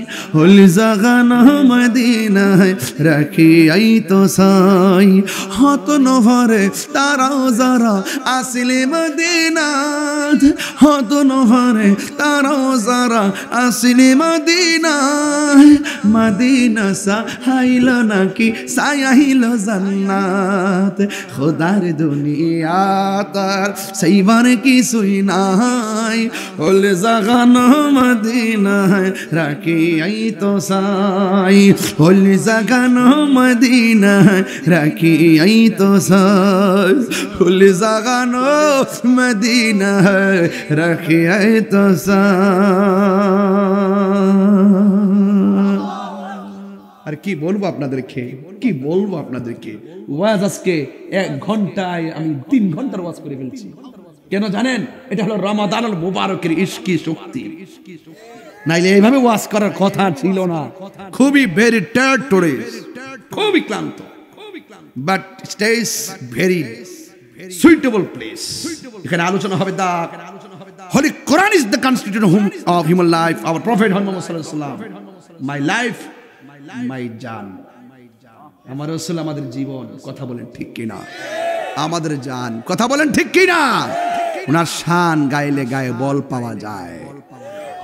উল জাগান মদিনায় রাখি আই তো সাই। হত নহরে তারাও যারা আসিলে মদিনাত, হত নহরে তারাও যারা আসিলে মদিনায়, মদিনা সাহাইল নাকি সায়াহিল জান্নাত। খোদার দুনিয়া তার সেইবার কিছুই নাই, হল জাগান মদিনায় রাখি আই তো সাই, হল জাগান মদিনায় রাখি আই তো সাই, হল জাগান মদিনায় রাখি আই তো সাই। আর কি বলবো আপনাদেরকে, কি বলবো আপনাদেরকে? ওয়াজ আজকে 1 ঘন্টায় আমি 3 ঘন্টার ওয়াজ করে ফেলছি। কেন জানেন? এটা হলো রমাদানুল মুবারকের ইশকি শক্তি। নাইলে এইভাবে ওয়াজ করার কথা ছিল না। খুবই ভেরি টায়ার্ড টুডে, খুবই ক্লান্ত, but stage very suitable place. এখানে আলোচনা হবে দা Holy Quran is the constitution of human life. Our Prophet Muhammad sallallahu alaihi wasallam, my life, my জান। আমার রাসূল আমাদের জীবন। কথা বলেন ঠিক কি না? আমাদের জান। কথা বলেন ঠিক কি না? ওনার শান গাইলে গায়ে বল পাওয়া যায়।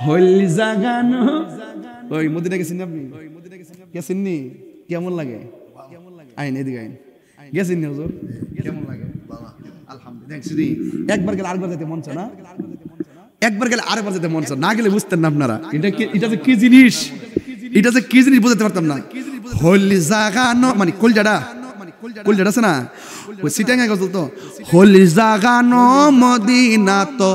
হলি জাগানো, ওই মদিনা গেছেন আপনি? গেছেন নি? কেমন লাগে? আইন এদিকে আইন। গেছেন নি হুজুর? কেমন লাগে? বাবা আলহামদুলিল্লাহ। একবার গেলে আরেকবার যেতে মন চায় না? একবার গেলে আরেকবার যেতে মন চায় না? গেলে বুঝতেন না আপনারা এটা যে কি জিনিস, এটা যে কি জিনিস বুঝতে পারতাম না। হলি জাগানো মানে কলজাটা আছে না, ওই সিটাঙ্গা গজল তো। হলি জাগানো মদিনা তো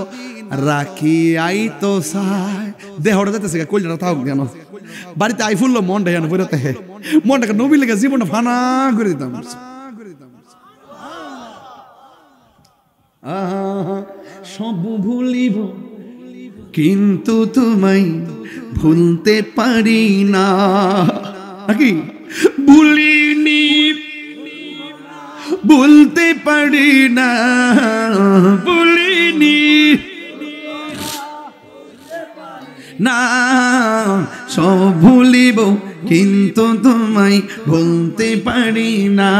রাখি আই তো সাই। দেহটা যেতেছে কলজাটা থাক কেন, বাড়িতে আই ফুললো মনটা যেন বেরোতে, মনটাকে নবী লেগে জীবনটা ফানা করে দিতাম। সব ভুলিব কিন্তু তোমায় ভুলতে পারি না, নাকি? ভুলিনি ভুলতে পারি না, ভুলিনি না, সব ভুলিব কিন্তু তোমায় ভুলতে পারি না,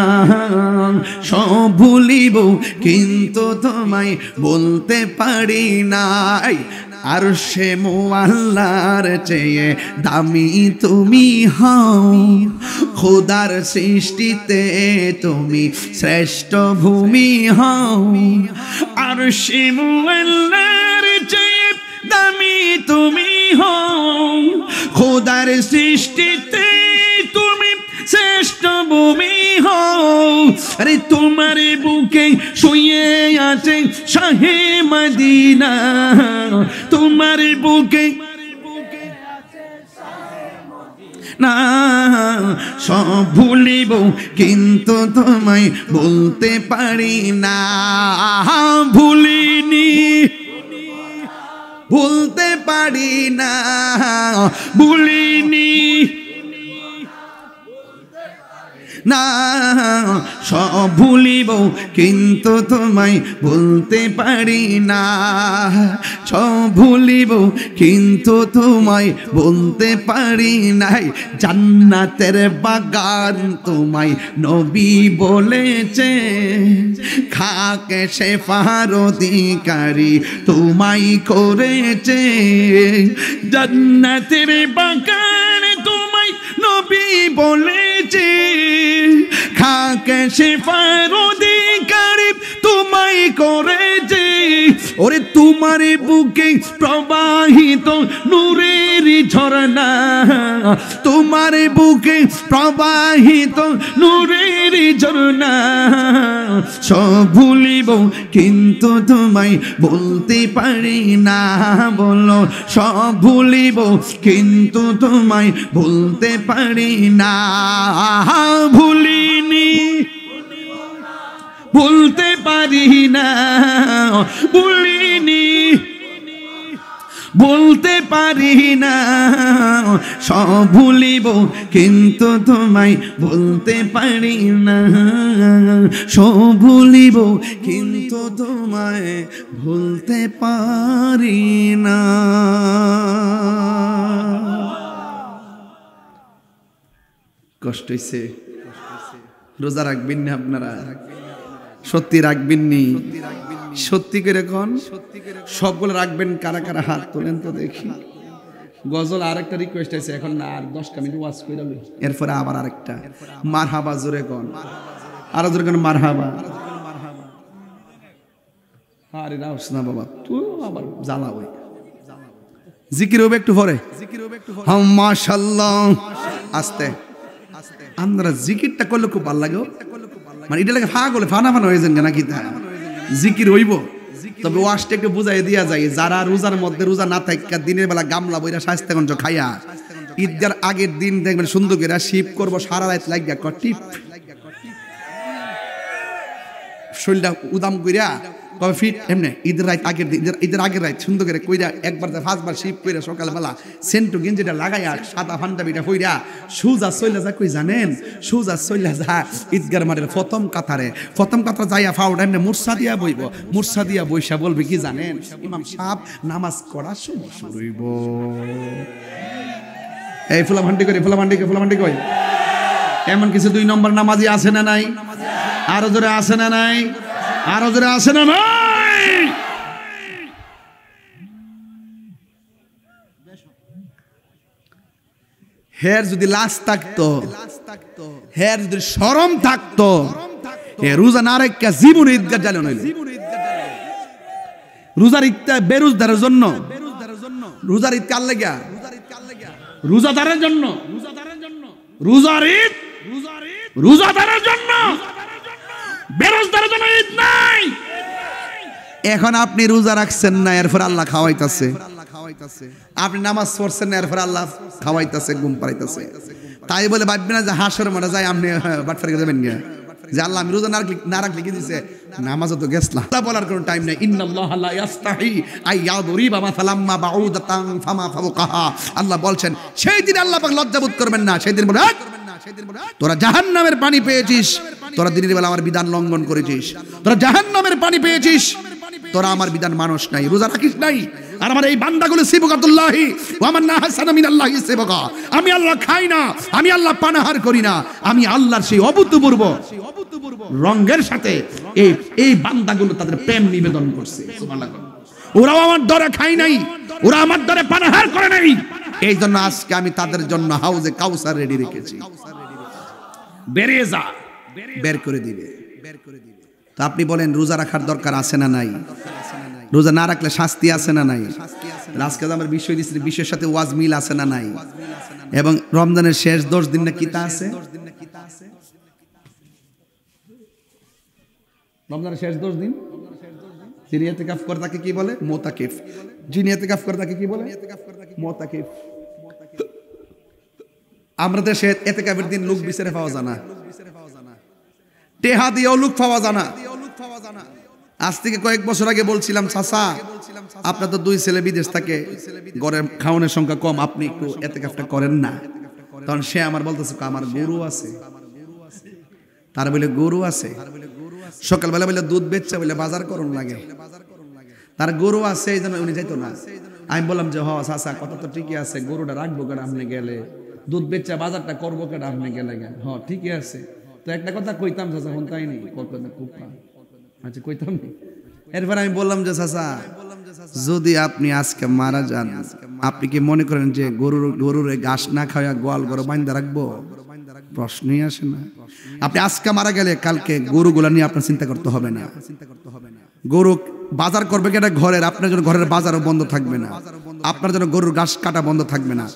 সব ভুলিব কিন্তু তোমায় বলতে পারি না। আরশে মুআল্লার চেয়ে দামি তুমি হও, খোদার সৃষ্টিতে তুমি শ্রেষ্ঠ ভূমি হও। আরশে মুআল্লার চেয়ে দামি তুমি হও, খোদার সৃষ্টিতে তুমি শ্রেষ্ঠ ভূমি হও। আরে তোমার বুকে শুয়ে আছে শাহে মদিনা, তোমার বুকে না সব ভুলিব কিন্তু তোমায় বলতে পারি না। ভুলিনি, ভুলতে পারি না, ভুলিনি না সব ভুলিব কিন্তু তোমায় বলতে পারি না। সব ভুলিব কিন্তু তোমায় বলতে পারি নাই। জান্নাতের বাগান তোমায় নবী বলেছে, খাকে শেফার অধিকারী তোমায় করেছে। জান্নাতের বাগান তোমায় নবী বলেছে, খাকে শেফার অধিকারী তোমায় করেছে। ওরে তোমার বুকে প্রবাহিত নূরের ঝরনা, তোমার বুকে প্রবাহিত নূরের ঝরনা। সব ভুলিব কিন্তু তোমায় বলতে পারি না। বলো সব ভুলিব কিন্তু তোমায় বলতে পারি না। ভুলিনি, বলতে পারি না, ভুলিনি, বলতে পারি না। সব ভুলিব কিন্তু তোমায় বলতে পারি না। সব ভুলিব কিন্তু তোমায় ভুলতে পারি না। কষ্ট হইছে? রোজা রাখবেন না আপনারা? সত্যি রাখবেন নি? সত্যি করে কোন সবগুলো রাখবেন? কারা কারা হাত তোলেন তো দেখি। গজল আরেকটা রিকোয়েস্ট আছে, এখন না আর 10 মিনিট ওয়াজ কইরা লই, এরপরে আবার আরেকটা। মারহাবা জোরে কোন, আরো জোরে কোন মারহাবা। আরে রাউস না বাবা, তুই আবার জ্বালা হই। জিকির হবে একটু পরে, হ্যাঁ মাশাআল্লাহ। আস্তে আমরা জিকিরটা করলে খুব ভালো লাগে। মানে এটা লাগে পাগল ফানা ফানা হয়ে যান নাকি? তা জিকির হইব, তবে ওয়াজটা একটু বুঝাই দিয়া যায়। যারা রোজার মধ্যে রোজা না থাকা দিনের বেলা গামলা বইরা স্বাস্থ্যগঞ্জ খাইয়া ঈদগার আগের দিন দেখবেন সুন্দর করে শিব করবো সারা রাত লাগিয়া টিপ শরীরটা উদাম কইরা কবে ফিট এমনি ঈদের রাত আগের দিন, ঈদের আগের রাত সুন্দর করে কইরা একবার 5বার শিব কইরা সকালবেলা সেন্টু গেঞ্জিটা লাগাইয়া সাদা পাঞ্জাবিটা কইরা সুজা চইলা যা কই জানেন, সুজা চইলা যা ঈদগার মাঠের প্রথম কাতারে যাইয়া ফাউডা এমনি মুরসা দিয়া বইব। মুরসা দিয়া বইসা বলবে কি জানেন, ইমাম সাহেব নামাজ পড়া শুরু হইব। এই ফুলাভান্ডি কই এমন কিছু 2 নম্বর নামাজি আছে না নাই? আরো জোরে আছে না নাই? আরো জোরে আছে না নাই? হের যদি লাশ থাকতো, হের যদি শরম থাকতো, এ রোজা না রেখে জীবন ঈদগাহ জ্বালানো হইল। রোজার ঈদটা বেরোজদারের জন্য, রোজার ঈদ কার লাগা? রোজাদারের জন্য। রোজার ঈদ রোজাদারের জন্য, বেরোজদারের জন্য ঈদ নাই। এখন আপনি রোজা রাখছেন না, এরপর আল্লাহ খাওয়াইতাছে। আপনি নামাজ পড়ছেন না, এরপর আল্লাহ খাওয়াইতাছে, ঘুম পাড়াইতাছে। তাই বলে ভাববেন না যে হাসর মারা যায় আপনি বাটফারি যাবেন গিয়া যে আল্লাহ আমি রোজা না রাখলে কি দিছে, নামাজও তো গেছলাম। আল্লাহ বলার কোনো টাইম নাই। ইন্নাল্লাহা লা ইয়াস্তাহি আইয়াদরিবা মাসালাম মা বাউদাতান ফামা ফাওকাহা। আল্লাহ বলছেন সেই দিন আল্লাহ পাক লজ্জাবোধ করবেন না। সেই দিন বলে তোরা জাহান্নামের পানি পেয়েছিস, তোরা দিনের বেলা আমার বিধান লঙ্ঘন করেছিস, তোরা জাহান্নামের পানি পেয়েছিস, তোরা আমার বিধান মানুষ নাই, রোজা রাখিস নাই। আর আমার এই বান্দাগুলো সিবগাতুল্লাহি ওয়া মান নাহাসানা মিনাল্লাহি সিবগা। আমি আল্লাহ খাই না, আমি আল্লাহ পানাহার করি না, আমি আল্লাহর সেই অভূতপূর্ব রঙের সাথে এই বান্দাগুলো তাদের প্রেম নিবেদন করছে। সুবহানাল্লাহ। ওরাও আমার দ্বারা খাই নাই, ওরা আমার দ্বারে পানাহার করে নাই, এই জন্য আজকে আমি তাদের জন্য হাউজে কাউসার রেডি রেখেছি। বেরিয়ে যা, বের করে দিবে। তো আপনি বলেন রোজা রাখার দরকার আছে না নাই? রোজা না রাখলে শাস্তি আছে না নাই? আজকে আমার বিষয় দিচ্ছি, বিষয়ের সাথে ওয়াজ মিল আছে না নাই? এবং রমজানের শেষ 10 দিন না কিতা আছে? রমজানের শেষ 10 দিন যিনি ইতিকাফ করে তাকে কি বলে? মুতাকিফ। যিনি ইতিকাফ করে তাকে কি বলে? মুতাকিফ। আমরা দেশে ইতিকাফের দিন লোক বিচারে পাওয়া যায় না, টেহা দিয়েও লোক পাওয়া যায় না। আজ থেকে কয়েক বছর আগে বলছিলাম, চাচা আপনার তো 2 ছেলে বিদেশ থাকে, ঘরের খাওয়ানোর সংখ্যা কম, আপনি একটু ইতিকাফটা করেন না? তখন সে আমার বলতেছে আমার গরু আছে। তার বলে গরু আছে, সকালবেলা বলে দুধ বেচছে বলে বাজার করুন লাগে, তার গরু আছে এই জন্য উনি যাইতো না। আমি বললাম যে চাচা কথা তো ঠিকই আছে, গরুটা রাখবো কেন আপনি গেলে, দুধ বেচা বাজারটা করবো কেন আপনি গেলে? ঠিকই আছে। তো একটা কথা কইতাম চাচা, হন তাই নি খুব আচ্ছা কইতাম নি। এরপর আমি বললাম যে চাচা যদি আপনি আজকে মারা যান, আপনি কি মনে করেন যে গরুর ঘাস না খাওয়া গোয়াল গরু বাইন্দা রাখবো? প্রশ্নই আসে না। আপনি আজকে মারা গেলে কালকে গরুগুলা নিয়ে আপনার চিন্তা করতে হবে না। গরু বাজার করবে কেটা ঘরের, আপনার জন্য ঘরের বাজারও বন্ধ থাকবে না, আপনার জন্য গরুর ঘাস কাটা বন্ধ থাকবে না,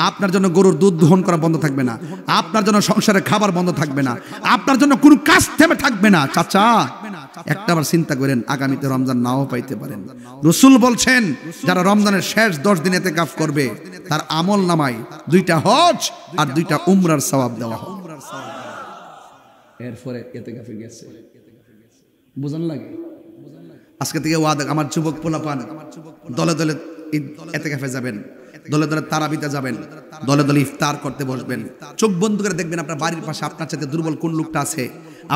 আপনার জন্য গরুর দুধ দহন করা বন্ধ থাকবে না, আপনার জন্য সংসারে খাবার বন্ধ থাকবে না, আপনার জন্য কোনো কাজ থেমে থাকবে না। চাচা একটাবার চিন্তা করেন, আগামীতে রমজান নাও পাইতে পারেন। রাসূল বলছেন যারা রমজানের শেষ 10 দিন ইতিকাফ করবে তার আমল নামায় 2টা হজ আর 2টা উমরার সওয়াব দেওয়া হবে। এরপরে ইতিকাফে গেছে, বুঝান লাগে। আজকে থেকে ওয়াদা, আমার যুবক পোলাপান দলে দলে ইতিকাফে যাবেন, দলে দলে তারাবিতে যাবেন, দলে দলে ইফতার করতে বসবেন। চোখ বন্ধ করে দেখবেন আপনার বাড়ির পাশে আপনার চাইতে দুর্বল কোন লোকটা আছে।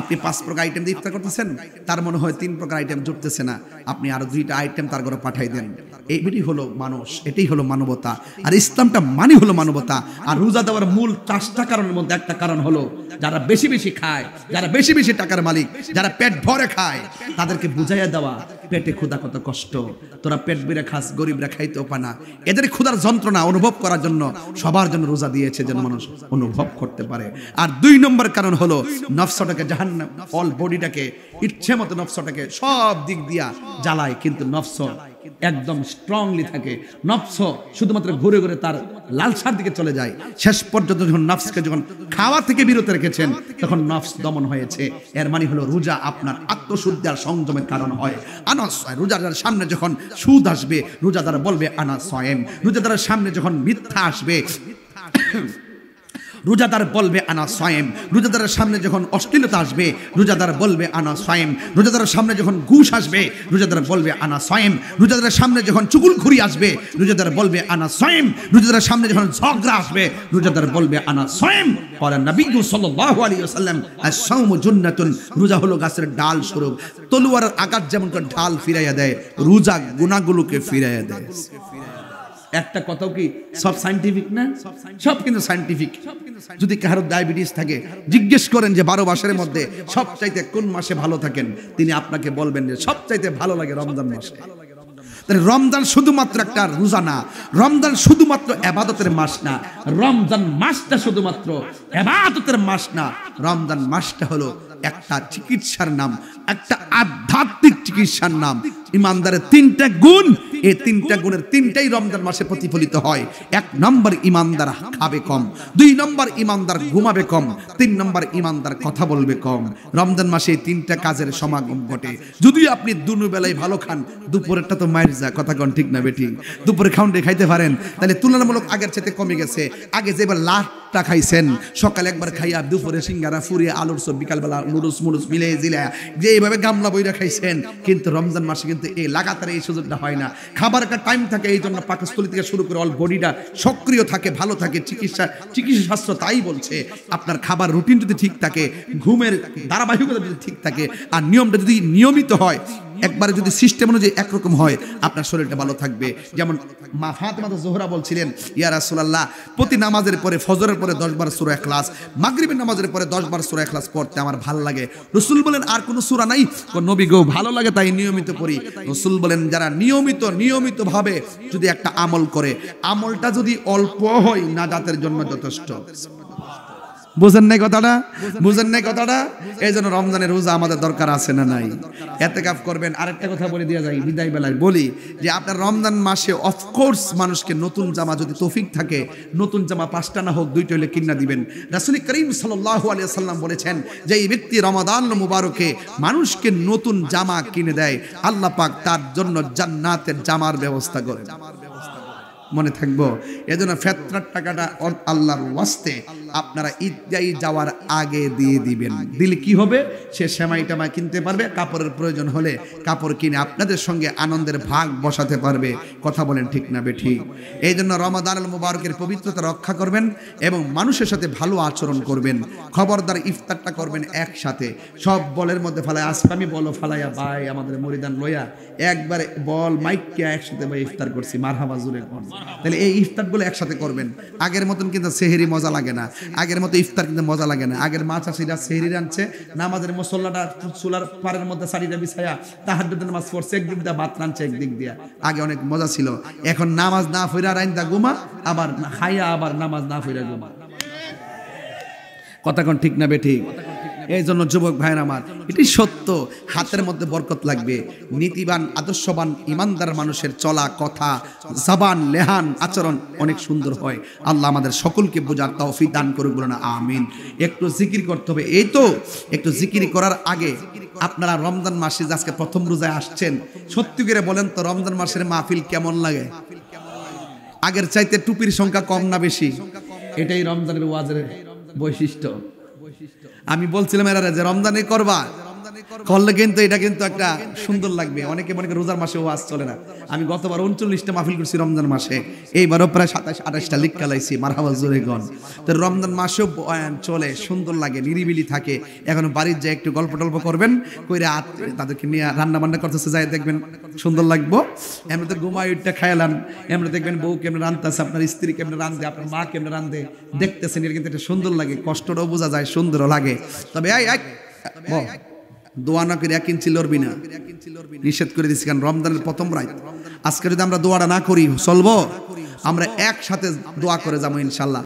আপনি 5 প্রকার আইটেম দিয়ে ইফতার করতেছেন, তার মনে হয় 3 প্রকার আইটেম জুটতেছে না, আপনি আরো 2টা আইটেম তার ঘরে পাঠাই দেন। এইটাই হলো মানুষ, এটাই হলো মানবতা। আর ইসলামটা মানে হলো মানবতা। আর রোজা দেওয়ার মূল 4টা কারণের মধ্যে একটা কারণ হলো যারা বেশি বেশি খায়, যারা বেশি বেশি টাকার মালিক, যারা পেট ভরে খায়, তাদেরকে বুঝাইয়া দেওয়া পেটে ক্ষুধা কত কষ্ট, তোরা পেট ভরে খাস, গরিবরা খাইতেও পায় না। এদের ক্ষুধার যন্ত্রণা অনুভব করার জন্য সবার জন্য রোজা দিয়েছে, যেন মানুষ অনুভব করতে পারে। আর 2 নম্বর কারণ হলো নফসটাকে জাহান্নাম, অল বডিটাকে ইচ্ছে মতো নফসটাকে সব দিক দিয়া জ্বালায়, কিন্তু নফস একদম স্ট্রংলি থাকে। নফস শুধুমাত্র ঘুরে ঘুরে তার লালসার দিকে চলে যায়। শেষ পর্যন্ত যখন নফসকে যখন খাওয়া থেকে বিরত রেখেছেন তখন নফস দমন হয়েছে। এর মানে হলো রোজা আপনার আত্মশুদ্ধি আর সংযমের কারণ হয়। রোজাদারের সামনে যখন সুদ আসবে রোজাদার বলবে আনা সায়েম। রোজাদারের সামনে যখন মিথ্যা আসবে রোজাদার বলবে আনা সায়েম। রোজাদারের সামনে যখন অশ্লীলতা আসবে রোজাদার বলবে আনা সায়েম। রোজাদারের সামনে যখন ঘুষ আসবে রোজাদার বলবে আনা সায়েম। রোজাদারের সামনে যখন চুগলখুরি আসবে রোজাদার বলবে আনা সায়েম। রোজাদারের সামনে যখন ঝগড়া আসবে রোজাদার বলবে আনা সায়েম। বলেন নবী সাল্লাল্লাহু আলাইহি ওয়াসাল্লাম আস-সাওমু জান্নাতুন, রোজা হলো গাছের ডাল স্বরূপ। তলোয়ারের আঘাত যেমন করে ঢাল ফিরাইয়া দেয়, রোজা গুনাহগুলোকে ফিরাইয়া দেয়। একটা কথাও কি সব সায়েন্টিফিক না? সব কিন্তু সায়েন্টিফিক। যদি কারো ডায়াবেটিস থাকে জিজ্ঞেস করেন যে 12 মাসের মধ্যে সবচাইতে কোন মাসে ভালো থাকেন, তিনি আপনাকে বলবেন যে সবচাইতে ভালো লাগে রমজান মাসে। তাহলে রমজান শুধুমাত্র একটা রোজা না, রমজান শুধুমাত্র ইবাদতের মাস না, রমজান মাসটা শুধুমাত্র ইবাদতের মাস না, রমজান মাসটা হলো একটা চিকিৎসার নাম, একটা আধ্যাত্মিক চিকিৎসার নাম। ইমানদারের 3টা গুণ, এই 3টা গুণের 3টাই রমজান মাসে প্রতিফলিত হয়। 1 নম্বর ইমানদার খাবে কম, 2 নম্বর ইমানদার ঘুমাবে কম, 3 নম্বর ইমানদার কথা বলবে কম। রমজান মাসে এই 3টা কাজের সমাগম ঘটে। যদি আপনি দুনো বেলায় ভালো খান, দুপুরেরটা তো মায়ের যা, কথা কোন ঠিক না বেটি? দুপুরে খাউন্ডে খাইতে পারেন, তাহলে তুলনামূলক আগের চাইতে কমে গেছে। আগে যেবার লাখটা খাইছেন, সকালে একবার খাইয়া দুপুরে সিঙ্গারা ফুরিয়ে আলুর সব, বিকালবেলা নুডলস মুডলস মিলে জিলা যে এইভাবে গামলা বইরা খাইছেন। কিন্তু রমজান মাসে কিন্তু এই লাগাতার এই সুযোগটা হয় না। খাবার একটা টাইম থাকে, এই জন্য পাকস্থলী থেকে শুরু করে অল বডিটা সক্রিয় থাকে, ভালো থাকে। চিকিৎসা শাস্ত্র তাই বলছে, আপনার খাবার রুটিন যদি ঠিক থাকে, ঘুমের ধারাবাহিকতা যদি ঠিক থাকে, আর নিয়মটা যদি নিয়মিত হয়, একবারে যদি সিস্টেম অনুযায়ী একরকম হয় আপনার শরীরটা ভালো থাকবে। যেমন মা ফাতেমা জোহরা বলছিলেন, ইয়া রাসূলুল্লাহ, প্রতি নামাজের পরে ফজরের পরে 10 বার সূরা ইখলাস, মাগরিবের নামাজের পরে 10 বার সূরা ইখলাস পড়তে আমার ভালো লাগে। রাসূল বলেন আর কোন সূরা নাই? নবী গো ভালো লাগে তাই নিয়মিত পড়ি। রাসূল বলেন যারা নিয়মিতভাবে যদি একটা আমল করে, আমলটা যদি অল্প হয় নাজাতের জন্য যথেষ্ট। বুঝেন নাই কথাটা? এই জন্য রমজানের রোজা আমাদের দরকার আছে না নাই? ইতিকাফ করবেন। আরেকটা কথা বলে দিয়ে যাই, বিদায় বেলায় বলি যে আপনার রমজান মাসে অফকোর্স মানুষকে নতুন জামা, যদি তৌফিক থাকে নতুন জামা 5টা না হোক 2টা হলে কিনা দিবেন। রাসূল করিম সাল্লাল্লাহু আলাইহি ওয়াসাল্লাম বলেছেন যে এই ব্যক্তি রমাদান মুবারকে মানুষকে নতুন জামা কিনে দেয়, আল্লাহ পাক তার জন্য জান্নাতের জামার ব্যবস্থা করেন। মনে থাকবো। এজন্য ফিতরার টাকাটা আল্লাহর ওয়াস্তে আপনারা ঈদগাহ যাওয়ার আগে দিয়ে দিবেন। দিলে কি হবে? সে সেমাই টামাই কিনতে পারবে, কাপড়ের প্রয়োজন হলে কাপড় কিনে আপনাদের সঙ্গে আনন্দের ভাগ বসাতে পারবে। কথা বলেন ঠিক না বেঠিক? এই জন্য রমাদানুল মুবারকের পবিত্রতা রক্ষা করবেন এবং মানুষের সাথে ভালো আচরণ করবেন। খবরদার ইফতারটা করবেন একসাথে, সব বলের মধ্যে ফালায়। আজকে আমি বলো ফালাইয়া ভাই আমাদের মরিদান লইয়া একবারে বল মাইককে একসাথে ভাই ইফতার করছি, মারহাবা জুড়ে কোন। তাহলে এই ইফতারগুলো একসাথে করবেন। আগের মতন কিন্তু সেহরি মজা লাগে না, আগের মতো ইফতার কিন্তু মজা লাগে না। আগের মা চাষিরা সেহরি রাঁধছে, নামাজের মুসল্লাটা চুলার পাড়ের মধ্যে সারিটা বিছায়া তাহাজ্জুদের নামাজ পড়ছে, একদিক দিয়ে ভাত রাঁধছে একদিক দিয়া। আগে অনেক মজা ছিল। এখন নামাজ না ফিরা রাইন্দা ঘুমা, আবার খাইয়া আবার নামাজ না ফিরা ঘুমা। কথা কোন ঠিক না বেঠিক? এই জন্য যুবক ভাইয়ের আমার, এটি সত্য, হাতের মধ্যে বরকত লাগবে। নীতিবান আদর্শবান ইমানদার মানুষের চলা কথা, জবান লেহান আচরণ অনেক সুন্দর হয়। আল্লাহ আমাদের সকলকে বোঝার তৌফিক দান করুক, বলুন আমিন। একটু জিকির করতে হবে। এই তো একটু জিকির করার আগে আপনারা রমজান মাসে আজকে প্রথম রোজায় আসছেন, সত্যি করে বলেন তো রমজান মাসের মাহফিল কেমন লাগে? আগের চাইতে টুপির সংখ্যা কম না বেশি? এটাই রমজানের ওয়াজের বৈশিষ্ট্য। আমি বলছিলাম এরা যে রমজানে করবা, করলে কিন্তু এটা কিন্তু একটা সুন্দর লাগবে। অনেকে মনে করে রোজার মাসে ওয়াজ চলে না। আমি গতবার 39টা মাহফিল করছি রমজান মাসে, এইবারও প্রায় 27-28টা লিখা লাইছি, মারহাবা জোরে গন। তো রমজান মাসেও বয়ান চলে, সুন্দর লাগে, নিরিবিলি থাকে। এখন বাড়ির যায় একটু গল্প টল্প করবেন, কইরা তাদেরকে নিয়ে রান্না বান্না করতেছে, যাই দেখবেন সুন্দর লাগবো। এমনি তো ঘুমাই উঠটা খাইলাম, এমনি দেখবেন বউ কেমন রান্ধতেছে, আপনার স্ত্রী কেমন রান্ধে, আপনার মা কেমন রান্ধে দেখতেছেন, এটা কিন্তু একটা সুন্দর লাগে, কষ্টটাও বোঝা যায়, সুন্দরও লাগে। তবে দোয়া না করে 1 ইঞ্চি লড়বি না, নিষেধ করে দিচ্ছি। কারণ রমজানের প্রথম রাত, আজকে যদি আমরা দোয়াটা না করি চলবো? আমরা একসাথে দোয়া করে যাবো ইনশাল্লাহ।